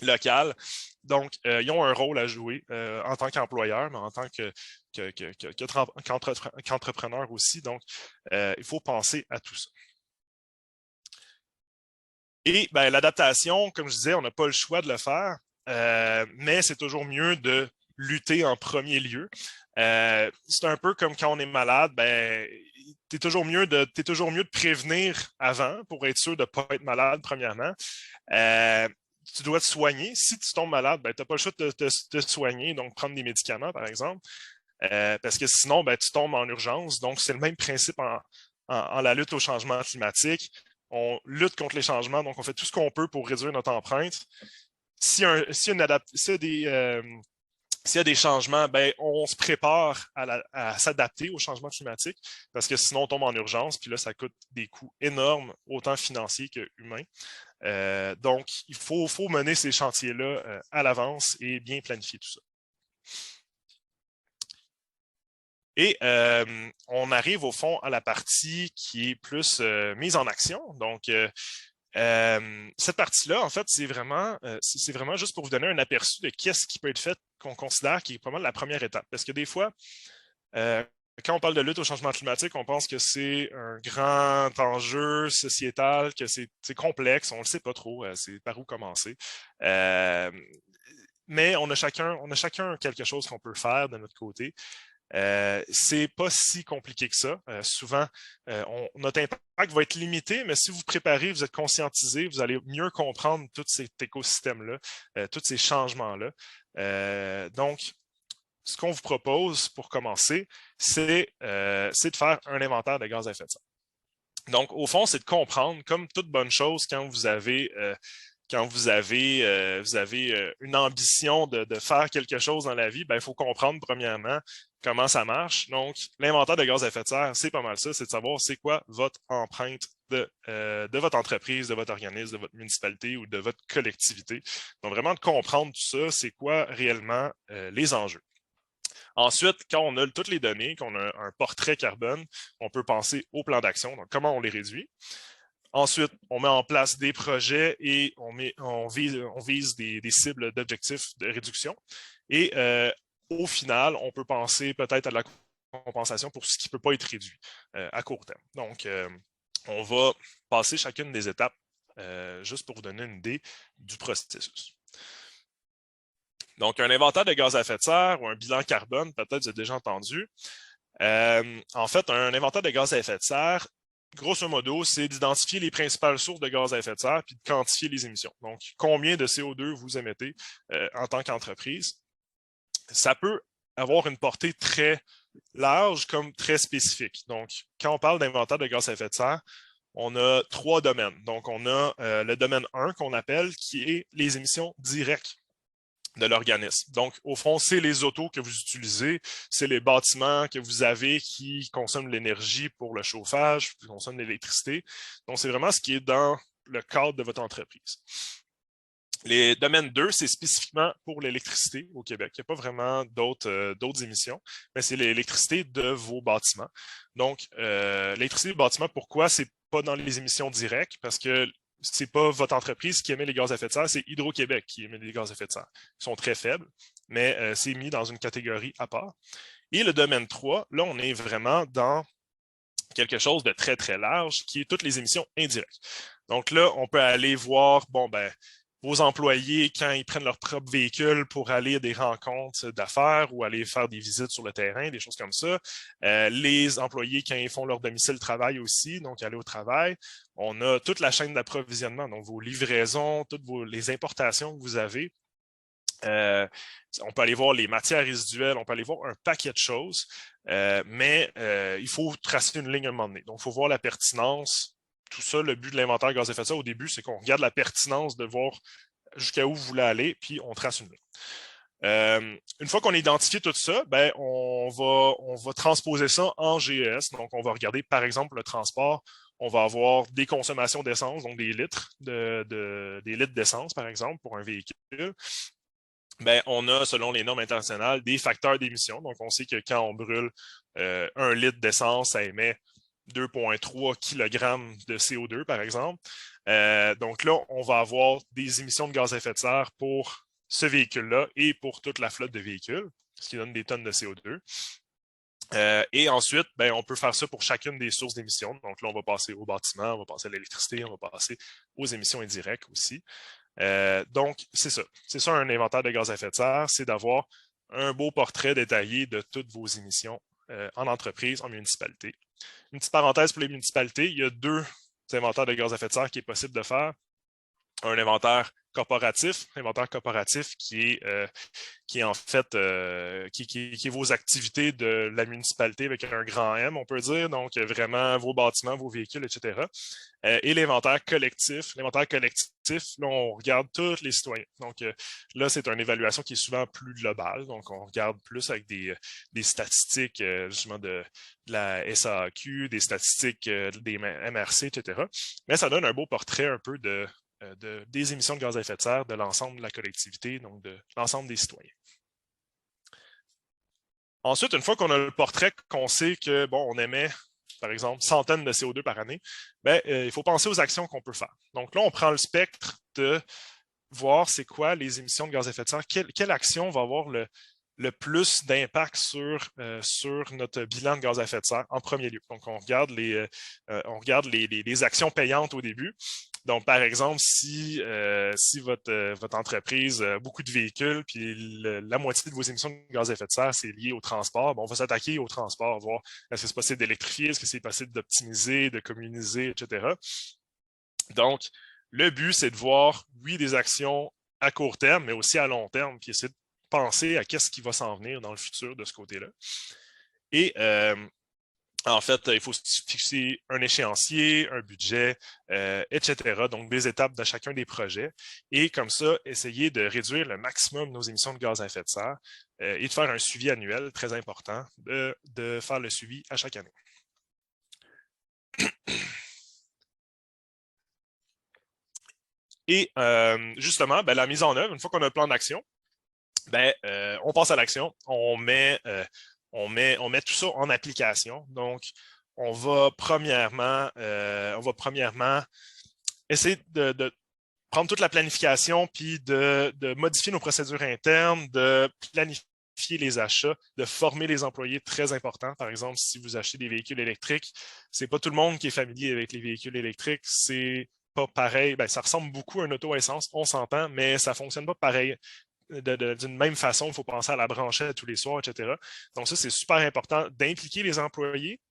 local. Donc, ils ont un rôle à jouer en tant qu'employeur, mais en tant qu'entrepreneur aussi. Donc, il faut penser à tout ça. Et ben, l'adaptation, comme je disais, on n'a pas le choix de le faire, mais c'est toujours mieux de lutter en premier lieu. C'est un peu comme quand on est malade, ben, t'es toujours mieux de prévenir avant pour être sûr de ne pas être malade, premièrement. Tu dois te soigner. Si tu tombes malade, ben, tu n'as pas le choix de te soigner, donc prendre des médicaments, par exemple, parce que sinon, ben, tu tombes en urgence. Donc, c'est le même principe en la lutte au changement climatique. On lutte contre les changements, donc on fait tout ce qu'on peut pour réduire notre empreinte. S'il y a des changements, ben, on se prépare à s'adapter aux changements climatiques parce que sinon, on tombe en urgence. Puis là, ça coûte des coûts énormes, autant financiers que humains. Donc, il faut mener ces chantiers-là à l'avance et bien planifier tout ça. Et on arrive au fond à la partie qui est plus mise en action. Donc, cette partie-là, en fait, c'est vraiment juste pour vous donner un aperçu de qu'est-ce qui peut être fait qu'on considère qui est pas mal la première étape. Parce que des fois, quand on parle de lutte au changement climatique, on pense que c'est un grand enjeu sociétal, que c'est complexe, on ne le sait pas trop, c'est par où commencer. Mais on a chacun quelque chose qu'on peut faire de notre côté. C'est pas si compliqué que ça. Souvent, notre impact va être limité, mais si vous préparez, vous êtes conscientisé, vous allez mieux comprendre tout cet écosystème-là, tous ces changements-là. Donc, ce qu'on vous propose pour commencer, c'est de faire un inventaire de gaz à effet de serre. Donc, au fond, c'est de comprendre, comme toute bonne chose, quand vous avez une ambition de faire quelque chose dans la vie, ben, il faut comprendre premièrement comment ça marche. Donc, l'inventaire de gaz à effet de serre, c'est pas mal ça, c'est de savoir c'est quoi votre empreinte de votre entreprise, de votre organisme, de votre municipalité ou de votre collectivité. Donc, vraiment de comprendre tout ça, c'est quoi réellement les enjeux. Ensuite, quand on a toutes les données, qu'on a un portrait carbone, on peut penser au plan d'action, donc comment on les réduit. Ensuite, on met en place des projets et on vise des cibles d'objectifs de réduction. Et au final, on peut penser peut-être à de la compensation pour ce qui ne peut pas être réduit à court terme. Donc, on va passer chacune des étapes juste pour vous donner une idée du processus. Donc, un inventaire de gaz à effet de serre ou un bilan carbone, peut-être vous avez déjà entendu. En fait, un inventaire de gaz à effet de serre, grosso modo, c'est d'identifier les principales sources de gaz à effet de serre puis de quantifier les émissions. Donc, combien de CO2 vous émettez en tant qu'entreprise. Ça peut avoir une portée très large comme très spécifique. Donc, quand on parle d'inventaire de gaz à effet de serre, on a 3 domaines. Donc, on a le domaine 1 qu'on appelle qui est les émissions directes de l'organisme. Donc, au fond, c'est les autos que vous utilisez, c'est les bâtiments que vous avez qui consomment l'énergie pour le chauffage, qui consomment l'électricité. Donc, c'est vraiment ce qui est dans le cadre de votre entreprise. Les domaines 2, c'est spécifiquement pour l'électricité au Québec. Il n'y a pas vraiment d'autres émissions, mais c'est l'électricité de vos bâtiments. Donc, l'électricité du bâtiment, pourquoi? C'est pas dans les émissions directes, parce que c'est pas votre entreprise qui émet les gaz à effet de serre, c'est Hydro-Québec qui émet les gaz à effet de serre. Ils sont très faibles, mais c'est mis dans une catégorie à part. Et le domaine 3, là, on est vraiment dans quelque chose de très, très large, qui est toutes les émissions indirectes. Donc là, on peut aller voir, bon, ben, vos employés, quand ils prennent leur propre véhicule pour aller à des rencontres d'affaires ou aller faire des visites sur le terrain, des choses comme ça. Les employés, quand ils font leur domicile travail aussi, donc aller au travail. On a toute la chaîne d'approvisionnement, donc vos livraisons, toutes les importations que vous avez. On peut aller voir les matières résiduelles, on peut aller voir un paquet de choses, mais il faut tracer une ligne à un moment donné. Donc, il faut voir la pertinence. Tout ça, le but de l'inventaire gaz à effet de serre au début, c'est qu'on regarde la pertinence de voir jusqu'à où vous voulez aller, puis on trace une ligne. Une fois qu'on a identifié tout ça, ben, on va transposer ça en GES. Donc, on va regarder, par exemple, le transport. On va avoir des consommations d'essence, donc des litres d'essence, par exemple, pour un véhicule. Ben, on a, selon les normes internationales, des facteurs d'émission. Donc, on sait que quand on brûle 1 litre d'essence, ça émet 2,3 kg de CO2, par exemple. Donc là, on va avoir des émissions de gaz à effet de serre pour ce véhicule-là et pour toute la flotte de véhicules, ce qui donne des tonnes de CO2. Et ensuite, ben, on peut faire ça pour chacune des sources d'émissions. Donc là, on va passer au bâtiment, on va passer à l'électricité, on va passer aux émissions indirectes aussi. Donc, c'est ça. C'est ça un inventaire de gaz à effet de serre, c'est d'avoir un beau portrait détaillé de toutes vos émissions en entreprise, en municipalité. Une petite parenthèse pour les municipalités, il y a 2 inventaires de gaz à effet de serre qui est possible de faire. Un inventaire corporatif qui est en fait qui est vos activités de la municipalité avec un grand M, on peut dire, donc vraiment vos bâtiments, vos véhicules, etc. Et l'inventaire collectif. L'inventaire collectif, là, on regarde tous les citoyens. Donc là, c'est une évaluation qui est souvent plus globale. Donc, on regarde plus avec des statistiques justement de la SAQ, des statistiques des MRC, etc. Mais ça donne un beau portrait un peu des émissions de gaz à effet de serre de l'ensemble de la collectivité, donc de l'ensemble des citoyens. Ensuite, une fois qu'on a le portrait, qu'on sait que bon, on émet, par exemple, centaines de CO2 par année, ben, il faut penser aux actions qu'on peut faire. Donc là, on prend le spectre de voir c'est quoi les émissions de gaz à effet de serre, quelle action va avoir le plus d'impact sur notre bilan de gaz à effet de serre en premier lieu. Donc, on regarde les actions payantes au début. Donc, par exemple, si votre entreprise a beaucoup de véhicules, puis la moitié de vos émissions de gaz à effet de serre, c'est lié au transport, bon, on va s'attaquer au transport, voir est-ce que c'est possible d'électrifier, est-ce que c'est possible d'optimiser, de communiser, etc. Donc, le but, c'est de voir, oui, des actions à court terme, mais aussi à long terme, puis essayer de penser à qu'est-ce qui va s'en venir dans le futur de ce côté-là. Et en fait, il faut se fixer un échéancier, un budget, etc. Donc, des étapes de chacun des projets. Et comme ça, essayer de réduire le maximum nos émissions de gaz à effet de serre et de faire un suivi annuel très important, de faire le suivi à chaque année. Et justement, ben, la mise en œuvre, une fois qu'on a le plan d'action, ben, on passe à l'action, on met tout ça en application. Donc, on va premièrement essayer de prendre toute la planification, puis de modifier nos procédures internes, de planifier les achats, de former les employés, très important. Par exemple, si vous achetez des véhicules électriques, c'est pas tout le monde qui est familier avec les véhicules électriques. C'est pas pareil. Ben, ça ressemble beaucoup à un auto à essence, on s'entend, mais ça fonctionne pas pareil. D'une même façon, il faut penser à la branchette tous les soirs, etc. Donc ça, c'est super important d'impliquer les employés,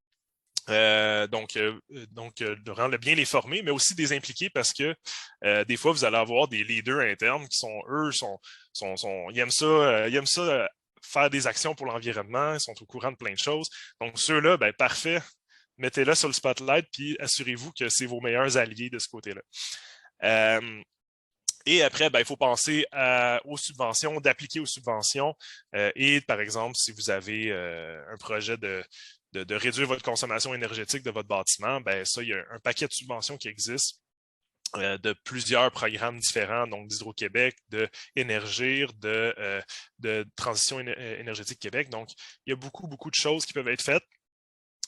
de rendre bien les former, mais aussi des impliquer parce que des fois, vous allez avoir des leaders internes qui ils aiment ça faire des actions pour l'environnement, ils sont au courant de plein de choses. Donc ceux-là, ben, parfait, mettez-les sur le spotlight, puis assurez-vous que c'est vos meilleurs alliés de ce côté-là. Et après, ben, il faut penser aux subventions, d'appliquer aux subventions. Et par exemple, si vous avez un projet de réduire votre consommation énergétique de votre bâtiment, ben, ça, il y a un paquet de subventions qui existent de plusieurs programmes différents, donc d'Hydro-Québec, de Énergir, de Transition énergétique Québec. Donc, il y a beaucoup, beaucoup de choses qui peuvent être faites.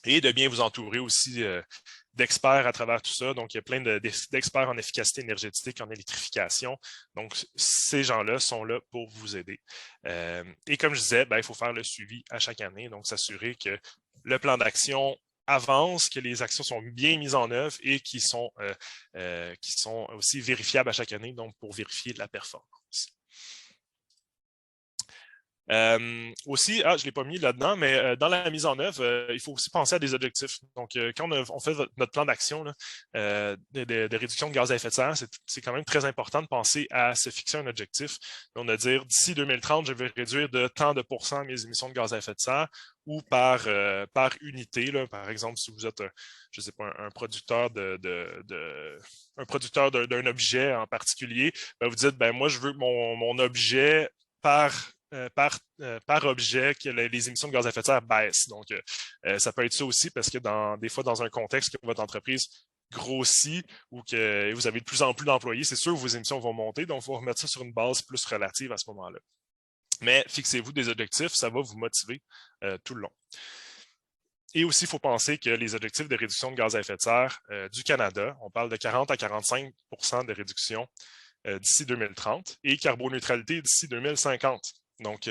Et de bien vous entourer aussi d'experts à travers tout ça. Donc, il y a plein d'experts en efficacité énergétique, en électrification. Donc, ces gens-là sont là pour vous aider. Et comme je disais, ben, il faut faire le suivi à chaque année. Donc, s'assurer que le plan d'action avance que les actions sont bien mises en œuvre et qui sont aussi vérifiables à chaque année, donc pour vérifier la performance. Aussi, je ne l'ai pas mis là-dedans, mais dans la mise en œuvre, il faut aussi penser à des objectifs. Donc, quand on fait notre plan d'action de réduction de gaz à effet de serre, c'est quand même très important de penser à se fixer un objectif. Donc, de dire, d'ici 2030, je vais réduire de tant de pourcents mes émissions de gaz à effet de serre ou par unité. Là. Par exemple, si vous êtes, je sais pas, un producteur un producteur d'un objet en particulier, ben vous dites, ben moi, je veux que mon objet par objet que les émissions de gaz à effet de serre baissent. Donc, ça peut être ça aussi parce que des fois, dans un contexte que votre entreprise grossit ou que vous avez de plus en plus d'employés, c'est sûr que vos émissions vont monter. Donc, il faut remettre ça sur une base plus relative à ce moment-là. Mais fixez-vous des objectifs, ça va vous motiver tout le long. Et aussi, il faut penser que les objectifs de réduction de gaz à effet de serre du Canada, on parle de 40 à 45 de réduction d'ici 2030 et carboneutralité d'ici 2050. Donc,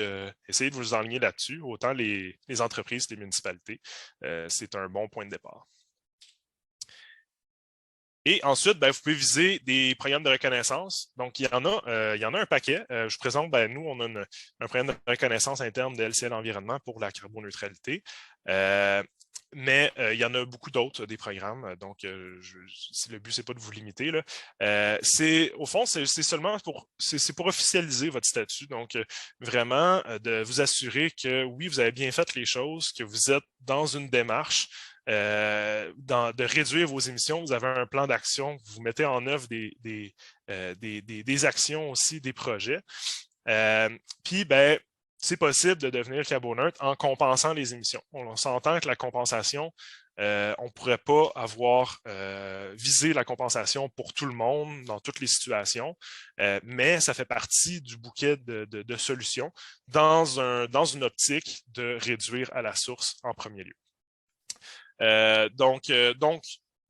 essayez de vous enligner là-dessus, autant les entreprises que les municipalités. C'est un bon point de départ. Et ensuite, vous pouvez viser des programmes de reconnaissance. Donc, il y en a un paquet. Je vous présente, nous, on a un programme de reconnaissance interne de LCL Environnement pour la carboneutralité. Mais il y en a beaucoup d'autres, des programmes. Donc, le but, c'est pas de vous limiter. Là. Au fond, c'est seulement pour officialiser votre statut. Donc, vraiment, de vous assurer que oui, vous avez bien fait les choses, que vous êtes dans une démarche de réduire vos émissions. Vous avez un plan d'action. Vous mettez en œuvre des actions aussi, des projets. Puis, c'est possible de devenir carboneutre en compensant les émissions. On s'entend que la compensation, on ne pourrait pas avoir visé la compensation pour tout le monde dans toutes les situations, mais ça fait partie du bouquet de solutions dans une optique de réduire à la source en premier lieu. Donc,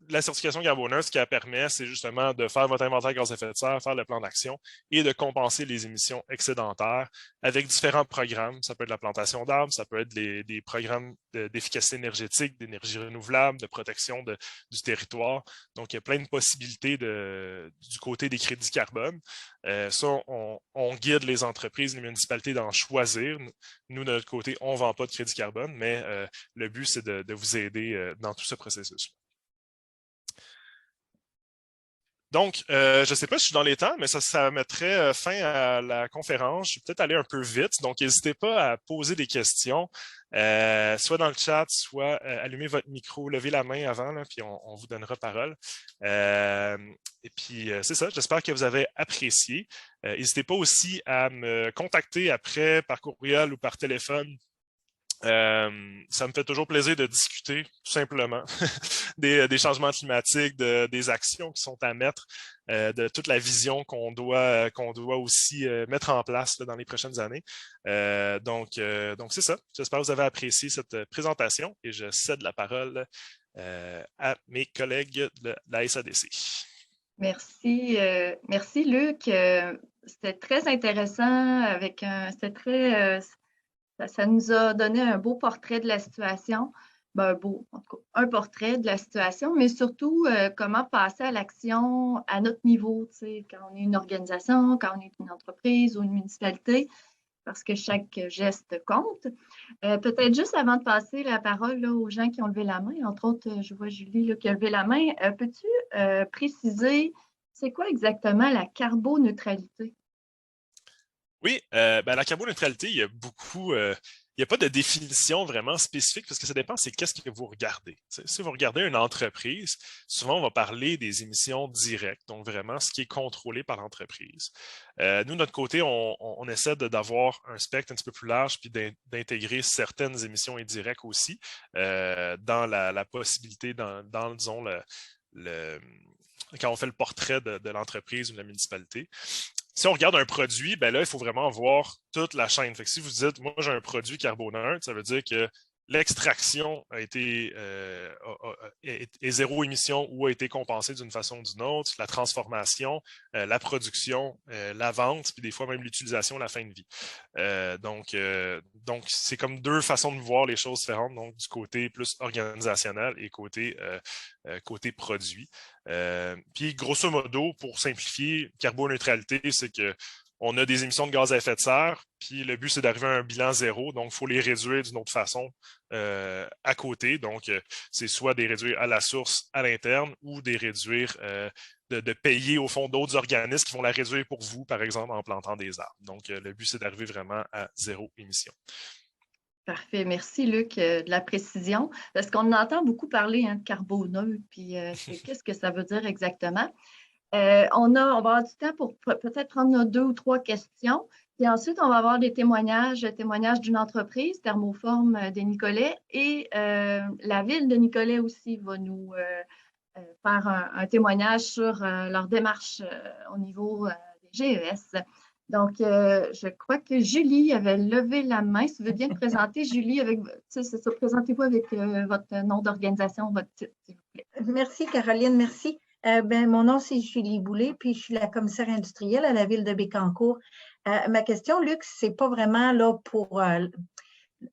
la certification carboneuse, ce qu'elle permet, c'est justement de faire votre inventaire de gaz à effet de serre, faire le plan d'action et de compenser les émissions excédentaires avec différents programmes. Ça peut être la plantation d'arbres, ça peut être des programmes d'efficacité énergétique, d'énergie renouvelable, de protection du territoire. Donc, il y a plein de possibilités du côté des crédits carbone. Ça, on guide les entreprises, les municipalités d'en choisir. Nous, de notre côté, on ne vend pas de crédit carbone, mais le but, c'est de vous aider dans tout ce processus. Donc, je ne sais pas si je suis dans les temps, mais ça mettrait fin à la conférence. Je vais peut-être aller un peu vite, donc n'hésitez pas à poser des questions, soit dans le chat, soit allumez votre micro, levez la main avant, là, puis on vous donnera parole. Et puis, c'est ça, j'espère que vous avez apprécié. N'hésitez pas aussi à me contacter après par courriel ou par téléphone. Ça me fait toujours plaisir de discuter, tout simplement, des changements climatiques, des actions qui sont à mettre, de toute la vision qu'on doit aussi mettre en place là, dans les prochaines années. Donc c'est ça. J'espère que vous avez apprécié cette présentation et je cède la parole à mes collègues de la SADC.
Merci, merci Luc. C'était très intéressant. C'était très... Ça nous a donné un beau portrait de la situation, un portrait de la situation, mais surtout comment passer à l'action à notre niveau, quand on est une organisation, quand on est une entreprise ou une municipalité, parce que chaque geste compte. Peut-être juste avant de passer la parole là, aux gens qui ont levé la main, entre autres, je vois Julie là, qui a levé la main, peux-tu préciser, c'est quoi exactement la carboneutralité?
Oui, la carboneutralité, il y a beaucoup, il n'y a pas de définition vraiment spécifique parce que ça dépend, c'est qu'est-ce que vous regardez. Si vous regardez une entreprise, souvent on va parler des émissions directes, donc vraiment ce qui est contrôlé par l'entreprise. Nous, de notre côté, on essaie d'avoir un spectre un petit peu plus large puis d'intégrer certaines émissions indirectes aussi dans la possibilité, disons, quand on fait le portrait de l'entreprise ou de la municipalité. Si on regarde un produit, là, il faut vraiment voir toute la chaîne. Fait que si vous dites, moi, j'ai un produit carboneutre, ça veut dire que l'extraction est zéro émission ou a été compensée d'une façon ou d'une autre, la transformation, la production, la vente, puis des fois même l'utilisation à la fin de vie. Donc, c'est comme deux façons de voir les choses différentes, donc du côté plus organisationnel et côté produit. Puis, grosso modo, pour simplifier, carboneutralité, c'est que on a des émissions de gaz à effet de serre, puis le but, c'est d'arriver à un bilan zéro. Donc, il faut les réduire d'une autre façon à côté. Donc, c'est soit des réduire à la source, à l'interne, ou des réduire, de payer, au fond, d'autres organismes qui vont la réduire pour vous, par exemple, en plantant des arbres. Donc, le but, c'est d'arriver vraiment à zéro émission.
Parfait. Merci, Luc, de la précision. Parce qu'on entend beaucoup parler de carboneutre, puis qu'est-ce que ça veut dire exactement? On va avoir du temps pour peut-être prendre nos 2 ou 3 questions. Puis ensuite, on va avoir des témoignages d'une entreprise, Thermoform des Nicolet, et la ville de Nicolet aussi va nous faire un témoignage sur leur démarche au niveau des GES. Donc, je crois que Julie avait levé la main. Si vous voulez bien te présenter, Julie, présentez-vous avec votre nom d'organisation, votre titre, s'il vous plaît.
Merci, Caroline, merci. Mon nom, c'est Julie Boulay, puis je suis la commissaire industrielle à la ville de Bécancour. Ma question, Luc, c'est pas vraiment là pour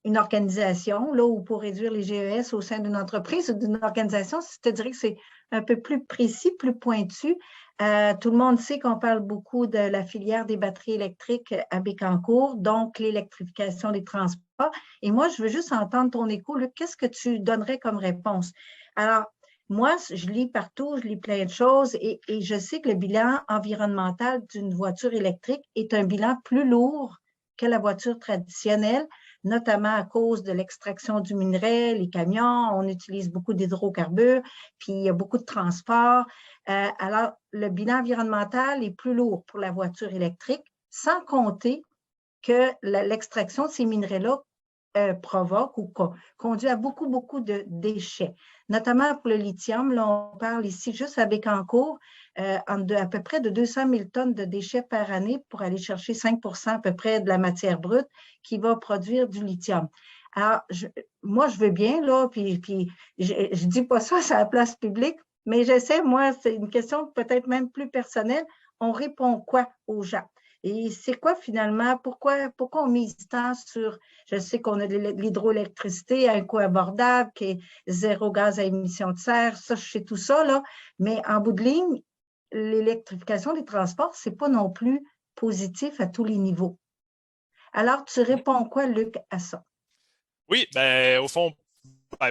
une organisation, là, ou pour réduire les GES au sein d'une entreprise ou d'une organisation. Je te dirais que c'est un peu plus précis, plus pointu. Tout le monde sait qu'on parle beaucoup de la filière des batteries électriques à Bécancour, donc l'électrification des transports. Et moi, je veux juste entendre ton écho. Luc, qu'est-ce que tu donnerais comme réponse? Alors, moi, je lis partout, je lis plein de choses et je sais que le bilan environnemental d'une voiture électrique est un bilan plus lourd que la voiture traditionnelle, notamment à cause de l'extraction du minerai, les camions, on utilise beaucoup d'hydrocarbures, puis il y a beaucoup de transport. Alors, le bilan environnemental est plus lourd pour la voiture électrique, sans compter que l'extraction de ces minerais-là provoque ou conduit à beaucoup de déchets, notamment pour le lithium. Là, on parle ici juste à Bécancour à peu près de 200 000 tonnes de déchets par année pour aller chercher 5 % à peu près de la matière brute qui va produire du lithium. Alors, moi, je veux bien, là, puis je dis pas ça à la place publique, mais j'essaie, moi, c'est une question peut-être même plus personnelle. On répond quoi aux gens? Et c'est quoi finalement, pourquoi on mise tant sur, je sais qu'on a de l'hydroélectricité à un coût abordable, qui est zéro gaz à émission de serre, ça, je sais tout ça, là, mais en bout de ligne, l'électrification des transports, c'est pas non plus positif à tous les niveaux. Alors, tu réponds quoi, Luc, à ça?
Oui, au fond,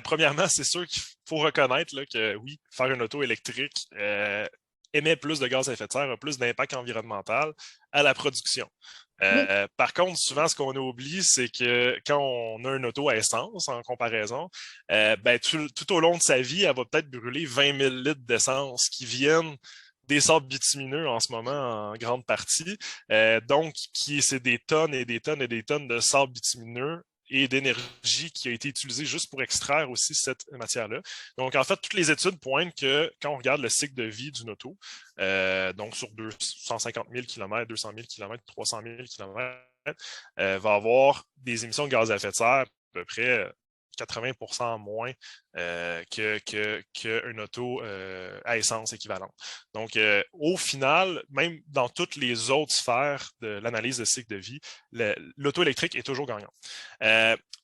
premièrement, c'est sûr qu'il faut reconnaître là, que oui, faire une auto électrique émet plus de gaz à effet de serre, a plus d'impact environnemental à la production. Par contre, souvent, ce qu'on oublie, c'est que quand on a une auto à essence, en comparaison, tout au long de sa vie, elle va peut-être brûler 20 000 litres d'essence qui viennent des sables bitumineux en ce moment, en grande partie. Donc, c'est des tonnes et des tonnes et des tonnes de sable bitumineux et d'énergie qui a été utilisée juste pour extraire aussi cette matière-là. Donc, en fait, toutes les études pointent que quand on regarde le cycle de vie d'une auto, donc sur 150 000 km, 200 000 km, 300 000 km, va avoir des émissions de gaz à effet de serre à peu près 80% moins qu'une auto à essence équivalente. Donc, au final, même dans toutes les autres sphères de l'analyse de cycle de vie, l'auto électrique est toujours gagnante.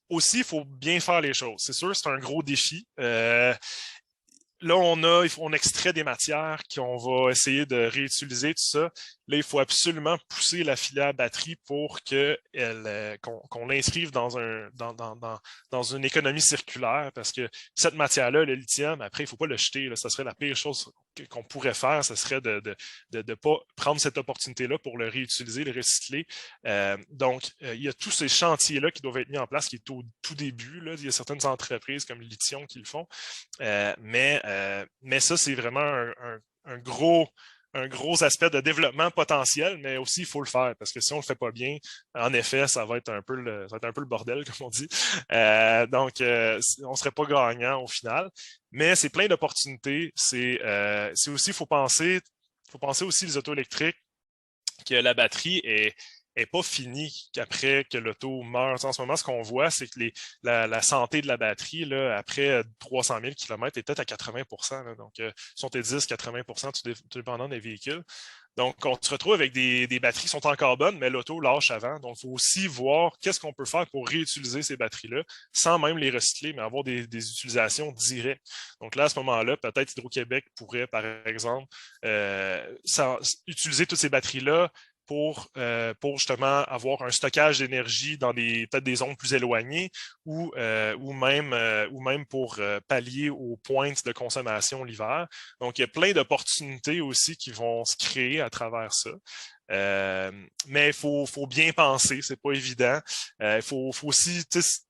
Aussi, il faut bien faire les choses. C'est sûr, c'est un gros défi. Là, on extrait des matières qu'on va essayer de réutiliser, tout ça. Là, il faut absolument pousser la filière batterie pour qu'on l'inscrive dans une économie circulaire parce que cette matière-là, le lithium, après, il ne faut pas le jeter. Là, ça serait la pire chose qu'on pourrait faire, ce serait de ne pas prendre cette opportunité-là pour le réutiliser, le recycler. Donc, il y a tous ces chantiers-là qui doivent être mis en place, qui est au tout début. Là. Il y a certaines entreprises comme Lithium qui le font. Mais ça, c'est vraiment un gros aspect de développement potentiel, mais aussi, il faut le faire, parce que si on ne le fait pas bien, en effet, ça va être un peu le bordel, comme on dit. Donc, on ne serait pas gagnant au final. Mais c'est plein d'opportunités. C'est aussi, il faut penser aussi les autos électriques, que la batterie est n'est pas finie qu'après que l'auto meurt. En ce moment, ce qu'on voit, c'est que la santé de la batterie, là, après 300 000 km, est peut-être à 80 %. Là, donc, 70-80 %, tout dépendant des véhicules. Donc, on se retrouve avec des batteries qui sont encore bonnes, mais l'auto lâche avant. Donc, il faut aussi voir qu'est-ce qu'on peut faire pour réutiliser ces batteries-là, sans même les recycler, mais avoir des utilisations directes. Donc là, à ce moment-là, peut-être Hydro-Québec pourrait, par exemple, utiliser toutes ces batteries-là pour justement avoir un stockage d'énergie dans peut-être des zones plus éloignées ou même pour pallier aux pointes de consommation l'hiver. Donc, il y a plein d'opportunités aussi qui vont se créer à travers ça. Mais il faut bien penser, c'est pas évident. Il faut aussi,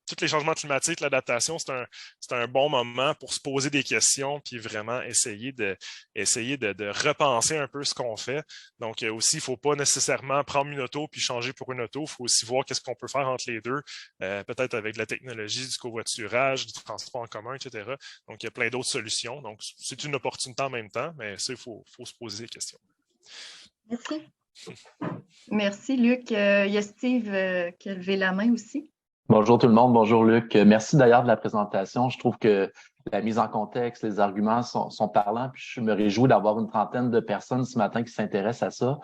tous les changements climatiques, l'adaptation, c'est un bon moment pour se poser des questions puis vraiment essayer de repenser un peu ce qu'on fait. Donc aussi, il faut pas nécessairement prendre une auto puis changer pour une auto. Il faut aussi voir qu'est-ce qu'on peut faire entre les deux, peut-être avec la technologie du covoiturage, du transport en commun, etc. Donc, il y a plein d'autres solutions. Donc, c'est une opportunité en même temps, mais ça, il faut se poser des questions.
Merci.
Merci, Luc. Il y a Steve qui a levé la main aussi.
Bonjour tout le monde, bonjour Luc. Merci d'ailleurs de la présentation. Je trouve que la mise en contexte, les arguments sont parlants, puis je me réjouis d'avoir une trentaine de personnes ce matin qui s'intéressent à ça.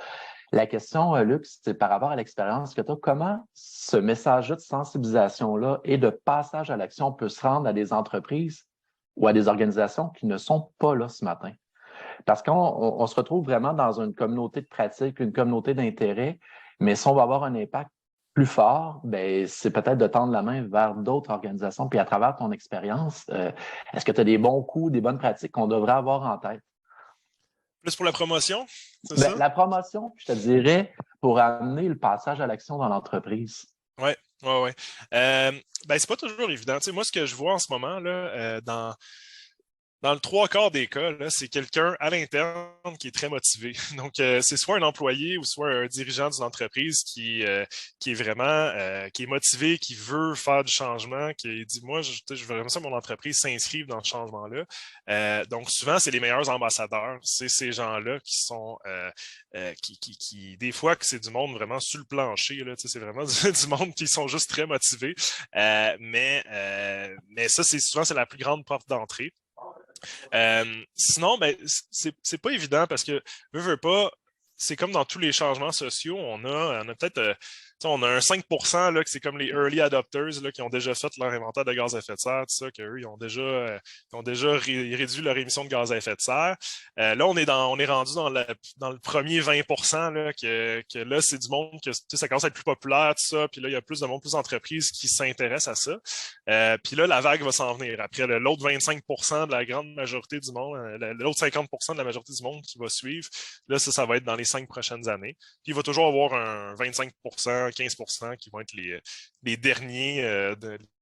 La question, Luc, c'est par rapport à l'expérience que tu as, comment ce message de sensibilisation-là et de passage à l'action peut se rendre à des entreprises ou à des organisations qui ne sont pas là ce matin? Parce qu'on se retrouve vraiment dans une communauté de pratique, une communauté d'intérêt, mais si on va avoir un impact plus fort, ben, c'est peut-être de tendre la main vers d'autres organisations. Puis à travers ton expérience, est-ce que tu as des bons coups, des bonnes pratiques qu'on devrait avoir en tête?
Plus pour la promotion, c'est
ça?
Ça?
La promotion, je te dirais, pour amener le passage à l'action dans l'entreprise.
Oui. C'est pas toujours évident. Tu sais, moi, ce que je vois en ce moment, là, dans le 3/4 des cas, c'est quelqu'un à l'interne qui est très motivé. Donc, c'est soit un employé ou soit un dirigeant d'une entreprise qui est vraiment qui est motivé, qui veut faire du changement, qui dit moi, je veux vraiment ça que mon entreprise s'inscrive dans ce changement-là. Donc, souvent, c'est les meilleurs ambassadeurs. C'est ces gens-là qui sont qui des fois que c'est du monde vraiment sur le plancher. Là, c'est vraiment du monde qui sont juste très motivés. Mais ça, souvent, c'est la plus grande porte d'entrée. Sinon, c'est pas évident parce que veux pas, c'est comme dans tous les changements sociaux, on a peut-être on a un 5% là, que c'est comme les early adopters là, qui ont déjà fait leur inventaire de gaz à effet de serre, tout ça, qu'eux, ils ont déjà réduit leur émission de gaz à effet de serre. Là, on est rendu dans le premier 20% là, que là, c'est du monde que ça commence à être plus populaire, tout ça, puis là, il y a plus de monde, plus d'entreprises qui s'intéressent à ça. Puis là, la vague va s'en venir. Après, l'autre 25% de la grande majorité du monde, l'autre 50% de la majorité du monde qui va suivre, là, ça va être dans les 5 prochaines années. Puis il va toujours avoir un 25%, 15% qui vont être les derniers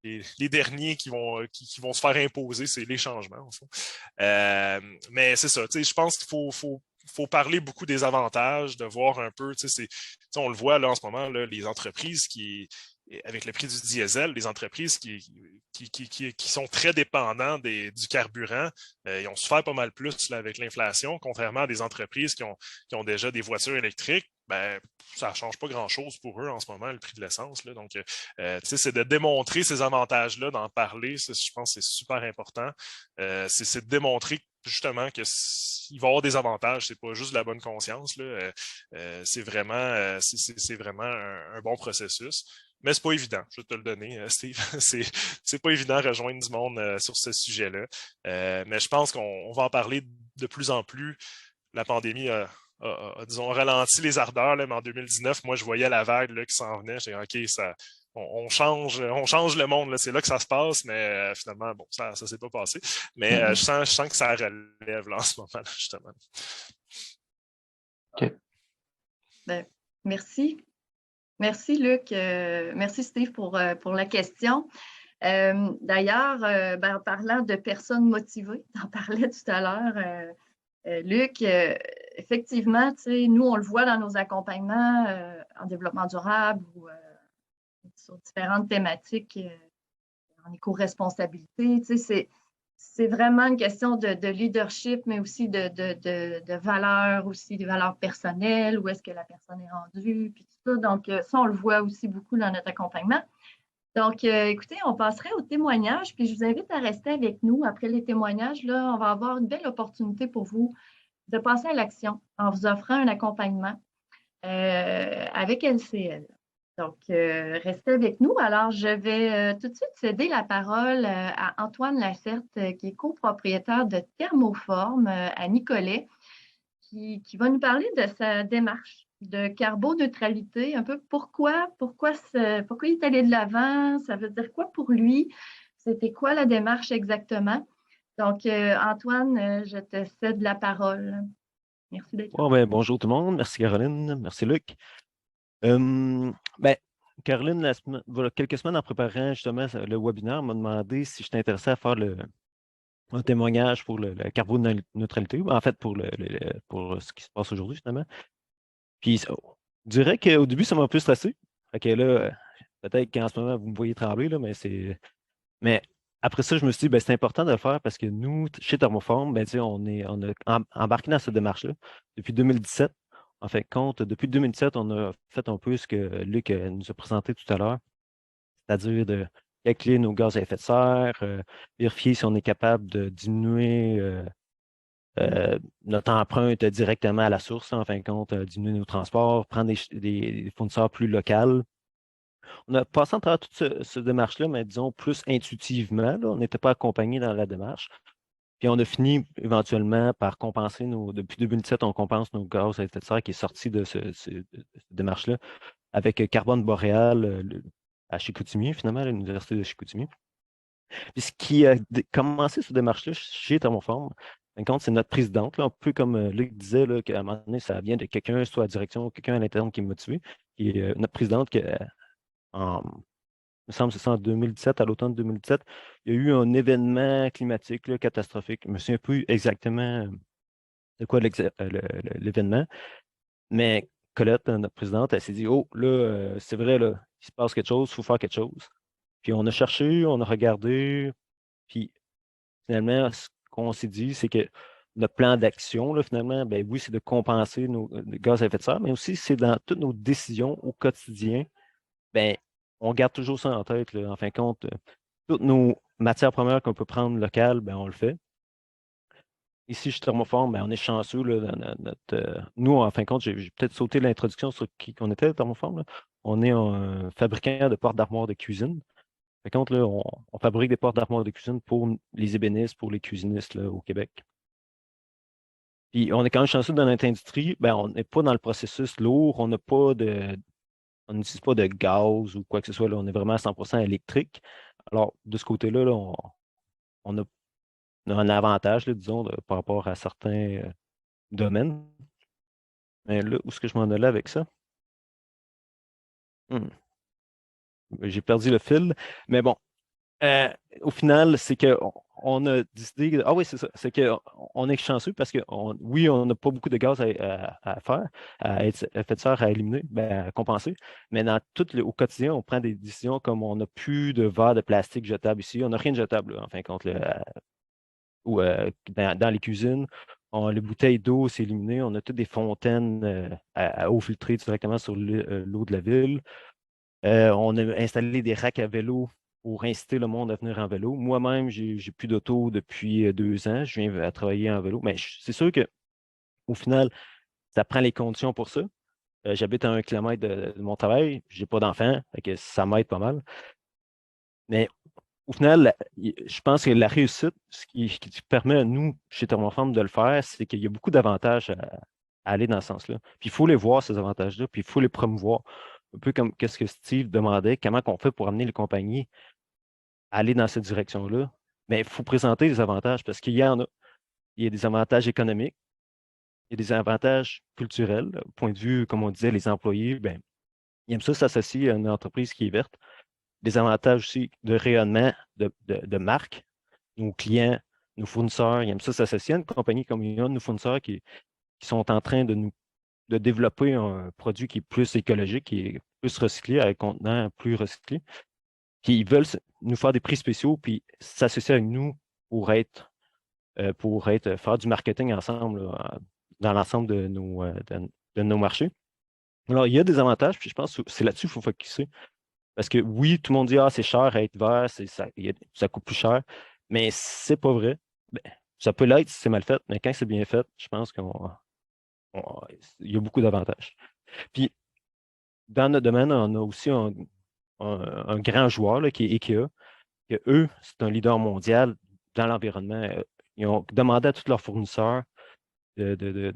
les derniers qui vont se faire imposer, c'est les changements au fond. Mais c'est ça, je pense qu'il faut parler beaucoup des avantages, de voir un peu, on le voit là en ce moment, là, les entreprises avec le prix du diesel, les entreprises qui sont très dépendants du carburant, ils ont souffert pas mal plus là, avec l'inflation, contrairement à des entreprises qui ont déjà des voitures électriques. Ça ne change pas grand-chose pour eux en ce moment, le prix de l'essence. Donc, c'est de démontrer ces avantages-là, d'en parler. Je pense que c'est super important. C'est de démontrer justement qu'il va y avoir des avantages. C'est pas juste de la bonne conscience. Là. C'est vraiment un bon processus. Mais c'est pas évident, je vais te le donner, Steve. C'est pas évident de rejoindre du monde sur ce sujet-là. Mais je pense qu'on va en parler de plus en plus. La pandémie disons, ralenti les ardeurs, là, mais en 2019, moi, je voyais la vague là, qui s'en venait. J'ai dit, OK, on change le monde. C'est là que ça se passe, mais finalement, bon, ça s'est pas passé. Mais je sens que ça relève là, en ce moment, là, justement.
OK.
Merci. Merci, Luc. Merci, Steve, pour la question. D'ailleurs, en parlant de personnes motivées, tu en parlais tout à l'heure, Luc, effectivement, nous, on le voit dans nos accompagnements en développement durable ou sur différentes thématiques en éco-responsabilité. c'est vraiment une question de leadership, mais aussi de valeurs, aussi des valeurs personnelles, où est-ce que la personne est rendue, puis tout ça. Donc, ça, on le voit aussi beaucoup dans notre accompagnement. Donc, écoutez, on passerait au témoignage, puis je vous invite à rester avec nous. Après les témoignages, là, on va avoir une belle opportunité pour vous de passer à l'action en vous offrant un accompagnement avec LCL. Donc, restez avec nous. Alors, je vais tout de suite céder la parole à Antoine Lacerte, qui est copropriétaire de Thermoform à Nicolet, qui va nous parler de sa démarche de carboneutralité, un peu pourquoi il est allé de l'avant, ça veut dire quoi pour lui, c'était quoi la démarche exactement. Donc, Antoine, je te cède la parole. Merci d'être là.
Bonjour tout le monde. Merci Caroline. Merci Luc. Caroline, voilà, quelques semaines en préparant justement le webinaire, m'a demandé si je t'intéressais à faire un témoignage pour la carboneutralité, en fait pour ce qui se passe aujourd'hui finalement. Puis je dirais qu'au début, ça m'a un peu stressé. Fait que là, peut-être qu'en ce moment, vous me voyez trembler, là, mais après ça, je me suis dit, c'est important de le faire parce que nous, chez Thermoform, on a embarqué dans cette démarche-là depuis 2017. En fin de compte, depuis 2017, on a fait un peu ce que Luc nous a présenté tout à l'heure, c'est-à-dire de calculer nos gaz à effet de serre, vérifier si on est capable de diminuer notre empreinte directement à la source, en fin de compte, diminuer nos transports, prendre des fournisseurs plus locaux. On a passé à travers toute cette démarche-là, mais disons plus intuitivement. Là, on n'était pas accompagné dans la démarche. Puis on a fini éventuellement par compenser depuis 2017, on compense nos gaz à effet de serre qui est sorti de cette démarche-là avec Carbone Boréal à Chicoutimi, finalement, à l'Université de Chicoutimi. Puis ce qui a commencé cette démarche-là chez Thermoform, en compte, c'est notre présidente, là, un peu comme Luc disait, là, qu'à un moment donné, ça vient de quelqu'un, soit à la direction ou quelqu'un à l'interne qui est motivé. Puis notre présidente, il me semble que c'est ça en 2017, à l'automne 2017, il y a eu un événement climatique là, catastrophique. Je me souviens plus exactement de quoi l'événement, mais Colette, notre présidente, elle s'est dit, oh, là, c'est vrai, là, il se passe quelque chose, il faut faire quelque chose. Puis on a cherché, on a regardé, puis finalement, ce qu'on s'est dit, c'est que notre plan d'action, là, finalement, oui, c'est de compenser nos gaz à effet de serre, mais aussi c'est dans toutes nos décisions au quotidien, on garde toujours ça en tête. Là. En fin de compte, toutes nos matières premières qu'on peut prendre locales, on le fait. Ici, chez Thermoform, on est chanceux. Là, nous, en fin de compte, j'ai peut-être sauté l'introduction sur qui on était, Thermoform. Là. On est un fabricant de portes d'armoire de cuisine. En fin de compte, là, on fabrique des portes d'armoire de cuisine pour les ébénistes, pour les cuisinistes là, au Québec. Puis on est quand même chanceux dans notre industrie. On n'est pas dans le processus lourd, on n'utilise pas de gaz ou quoi que ce soit. Là, on est vraiment à 100% électrique. Alors, de ce côté-là, là, on a un avantage, là, disons, par rapport à certains domaines. Mais là, où est-ce que je m'en allais avec ça? J'ai perdu le fil. Mais bon, au final, c'est qu'on a décidé. Ah oui, c'est ça. C'est qu'on est chanceux parce que, oui, on n'a pas beaucoup de gaz à faire, à effet de serre à éliminer, à compenser. Mais au quotidien, on prend des décisions comme on n'a plus de verre de plastique jetable ici. On n'a rien de jetable, là, en fin de compte. Ou dans les cuisines, les bouteilles d'eau, c'est éliminé. On a toutes des fontaines à eau filtrée directement sur l'eau de la ville. On a installé des racks à vélo pour inciter le monde à venir en vélo. Moi-même, j'ai plus d'auto depuis 2 ans. Je viens à travailler en vélo. Mais c'est sûr qu'au final, ça prend les conditions pour ça. J'habite à 1 kilomètre de mon travail. Je n'ai pas d'enfant, ça m'aide pas mal. Mais au final, je pense que la réussite, ce qui permet à nous, chez Thermoform, de le faire, c'est qu'il y a beaucoup d'avantages à aller dans ce sens-là. Puis il faut les voir, ces avantages-là, puis il faut les promouvoir. Un peu comme ce que Steve demandait, comment on fait pour amener les compagnies à aller dans cette direction-là. Mais il faut présenter les avantages parce qu'il y en a. Il y a des avantages économiques, il y a des avantages culturels. Au point de vue, comme on disait, les employés, ils aiment ça s'associer à une entreprise qui est verte. Des avantages aussi de rayonnement de marque. Nos clients, nos fournisseurs, ils aiment ça s'associer à une compagnie comme il y a nos fournisseurs qui sont en train de développer un produit qui est plus écologique, qui est plus recyclé, avec contenant plus recyclé. Puis ils veulent nous faire des prix spéciaux, puis s'associer avec nous pour être pour faire du marketing ensemble là, dans l'ensemble de nos marchés. Alors, il y a des avantages, puis je pense que c'est là-dessus qu'il faut focuser. Parce que oui, tout le monde dit c'est cher à être vert, ça coûte plus cher, mais c'est pas vrai. Ben, ça peut l'être si c'est mal fait, mais quand c'est bien fait, je pense qu'il y a beaucoup d'avantages. Puis, dans notre domaine, on a aussi un grand joueur là, qui est IKEA, que eux, c'est un leader mondial dans l'environnement. Ils ont demandé à tous leurs fournisseurs de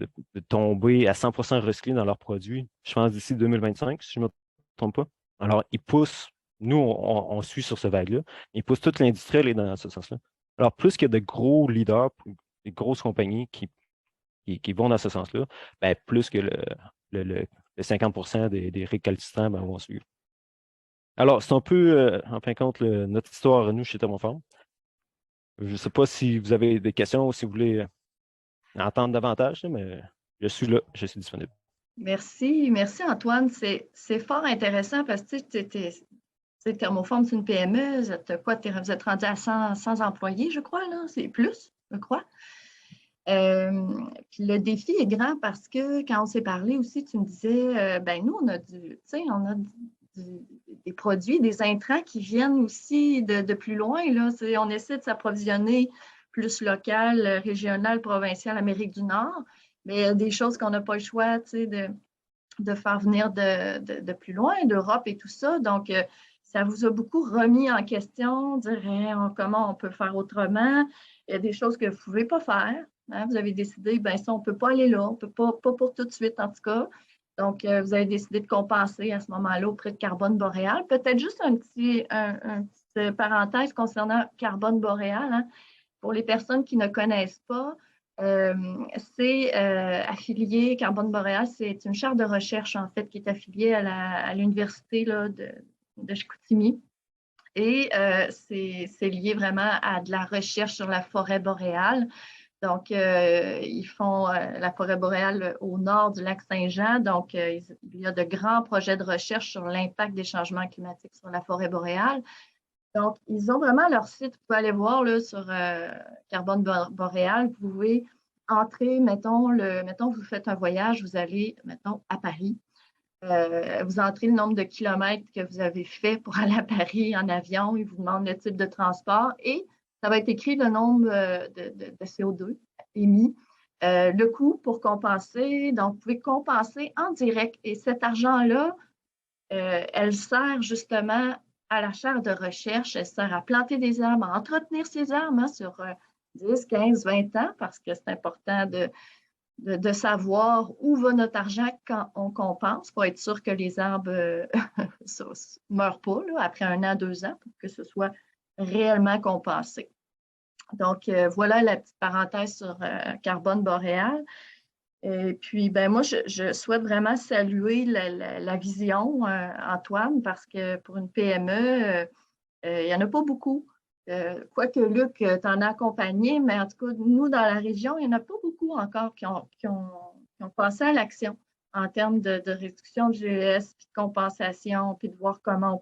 tomber à 100% recyclés dans leurs produits, je pense d'ici 2025, si je ne me trompe pas. Alors, ils poussent, nous, on suit sur ce vague-là, ils poussent toute l'industrie à aller dans ce sens-là. Alors, plus qu'il y a de gros leaders, des grosses compagnies qui vont dans ce sens-là, ben, plus que le 50% des récalcitrants vont suivre. Alors, c'est un peu, en fin de compte, notre histoire, nous, chez Thermo Farm. Je ne sais pas si vous avez des questions ou si vous voulez entendre davantage, mais je suis là, je suis disponible.
Merci Antoine. C'est fort intéressant parce que tu sais, Thermo Farm, c'est une PME. Vous êtes rendu à 100 employés, je crois, là. C'est plus, je crois. Puis le défi est grand parce que quand on s'est parlé aussi, tu me disais, nous, on a des produits, des intrants qui viennent aussi de plus loin. Là. On essaie de s'approvisionner plus local, régional, provincial, Amérique du Nord, mais il y a des choses qu'on n'a pas le choix de faire venir de plus loin, d'Europe et tout ça. Donc, ça vous a beaucoup remis en question, dire comment on peut faire autrement. Il y a des choses que vous ne pouvez pas faire. Hein? Vous avez décidé, ça, on ne peut pas aller là, on ne peut pas pour tout de suite en tout cas. Donc, vous avez décidé de compenser à ce moment-là auprès de Carbone Boréal. Peut-être juste une petite parenthèse concernant Carbone Boréal. Hein. Pour les personnes qui ne connaissent pas, c'est affilié, Carbone Boréal, c'est une chaire de recherche en fait qui est affiliée à l'université de Chicoutimi. Et c'est lié vraiment à de la recherche sur la forêt boréale. Donc, ils font la forêt boréale au nord du lac Saint-Jean. Donc, il y a de grands projets de recherche sur l'impact des changements climatiques sur la forêt boréale. Donc, ils ont vraiment leur site. Vous pouvez aller voir là, sur Carbone Boréal. Vous pouvez entrer, mettons, vous faites un voyage, vous allez, mettons, à Paris. Vous entrez le nombre de kilomètres que vous avez fait pour aller à Paris en avion. Ils vous demandent le type de transport et ça va être écrit le nombre de CO2 émis, le coût pour compenser. Donc, vous pouvez compenser en direct. Et cet argent-là, elle sert justement à la chaire de recherche. Elle sert à planter des arbres, à entretenir ces arbres sur 10, 15, 20 ans parce que c'est important de savoir où va notre argent quand on compense pour être sûr que les arbres ne meurent pas là, après 1 an, 2 ans pour que ce soit réellement compensé. Donc, voilà la petite parenthèse sur Carbone Boréal. Et puis, moi, je souhaite vraiment saluer la vision, Antoine, parce que pour une PME, il n'y en a pas beaucoup. Quoique, Luc, tu en as accompagné, mais en tout cas, nous, dans la région, il n'y en a pas beaucoup encore qui ont passé à l'action en termes de réduction de GES, puis de compensation, puis de voir comment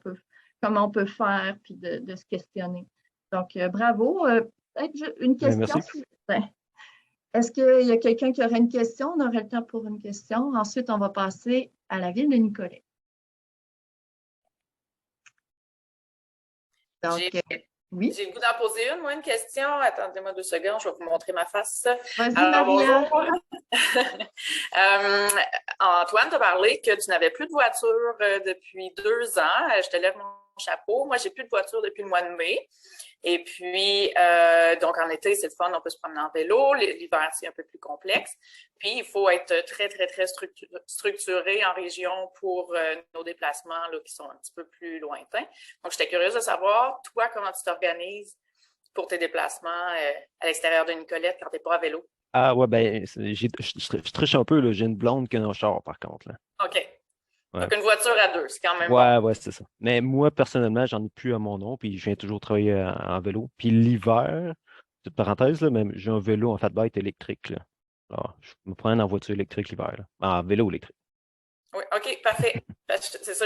on peut faire, puis de se questionner. Donc, bravo. Peut-être une question.
Merci.
Est-ce qu'il y a quelqu'un qui aurait une question? On aurait le temps pour une question. Ensuite, on va passer à la ville de Nicolet. Donc, oui.
J'ai le goût d'en poser une question. Attendez-moi 2 secondes, je vais vous montrer ma face.
Vas-y, Maria.
Antoine t'a parlé que tu n'avais plus de voiture depuis 2 ans. Je te lève mon chapeau. Moi, j'ai plus de voiture depuis le mois de mai. Et puis, donc en été, c'est le fun, on peut se promener en vélo. L'hiver, c'est un peu plus complexe. Puis, il faut être très, très, très structuré en région pour nos déplacements là, qui sont un petit peu plus lointains. Donc, j'étais curieuse de savoir, toi, comment tu t'organises pour tes déplacements à l'extérieur de Nicolette quand tu n'es pas à vélo?
Ah ouais, je triche un peu, là. J'ai une blonde qui a un char, par contre. Là.
OK.
Ouais.
Donc, une voiture à 2, c'est quand même bon.
Ouais, c'est ça. Mais moi, personnellement, j'en ai plus à mon nom, puis je viens toujours travailler en vélo. Puis l'hiver, petite parenthèse, là, même j'ai un vélo en fat bike électrique. Là. Alors, je me promène en voiture électrique l'hiver. En vélo électrique.
Oui, OK, parfait. C'est ça.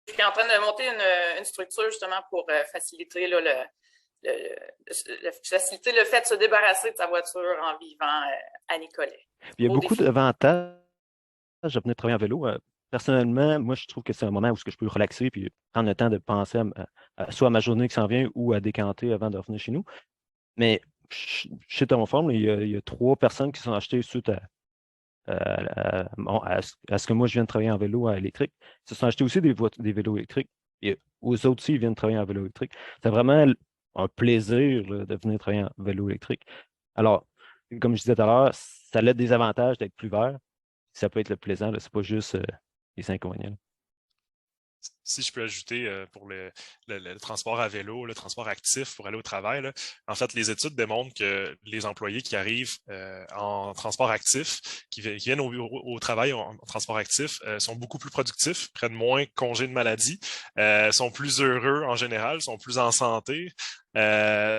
Je suis en train de monter une structure justement pour faciliter là, faciliter le fait de se débarrasser de sa voiture en vivant à Nicolet.
Il y a beaucoup d'avantages à venir travailler en vélo. Personnellement, moi, je trouve que c'est un moment où je peux relaxer puis prendre le temps de penser soit à ma journée qui s'en vient ou à décanter avant de revenir chez nous. Mais chez Thermoform, il y a 3 personnes qui sont achetées suite à ce que moi, je viens de travailler en vélo électrique. Ils se sont achetés aussi des vélos électriques. Et aux autres aussi, ils viennent travailler en vélo électrique. C'est vraiment un plaisir là, de venir travailler en vélo électrique. Alors, comme je disais tout à l'heure, ça a des avantages d'être plus vert. Ça peut être le plaisant, c'est pas juste les inconvénients.
Si je peux ajouter pour le transport à vélo, le transport actif pour aller au travail, là, en fait, les études démontrent que les employés qui arrivent en transport actif, qui viennent au travail en transport actif, sont beaucoup plus productifs, prennent moins congés de maladie, sont plus heureux en général, sont plus en santé.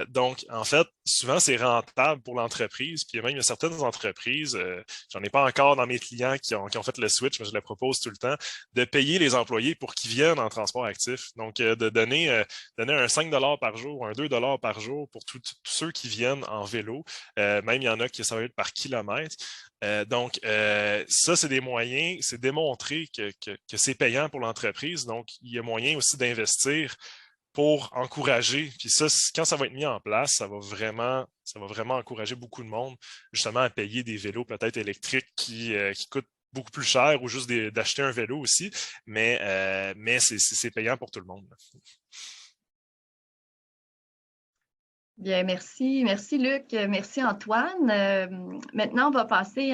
Donc, en fait, souvent, c'est rentable pour l'entreprise. Puis même, il y a certaines entreprises, j'en ai pas encore dans mes clients qui ont fait le switch, mais je le propose tout le temps, de payer les employés pour qu'ils viennent en transport actif. Donc, de donner un 5 $ par jour, un 2 $ par jour pour tous ceux qui viennent en vélo. Même, il y en a qui ça va être par kilomètre. Donc, ça, c'est des moyens, c'est démontré que c'est payant pour l'entreprise. Donc, il y a moyen aussi d'investir pour encourager. Puis ça, quand ça va être mis en place, ça va vraiment encourager beaucoup de monde justement à payer des vélos peut-être électriques qui coûtent beaucoup plus cher ou juste d'acheter un vélo aussi, mais c'est payant pour tout le monde.
Bien, merci. Merci Luc. Merci Antoine. Maintenant, on va passer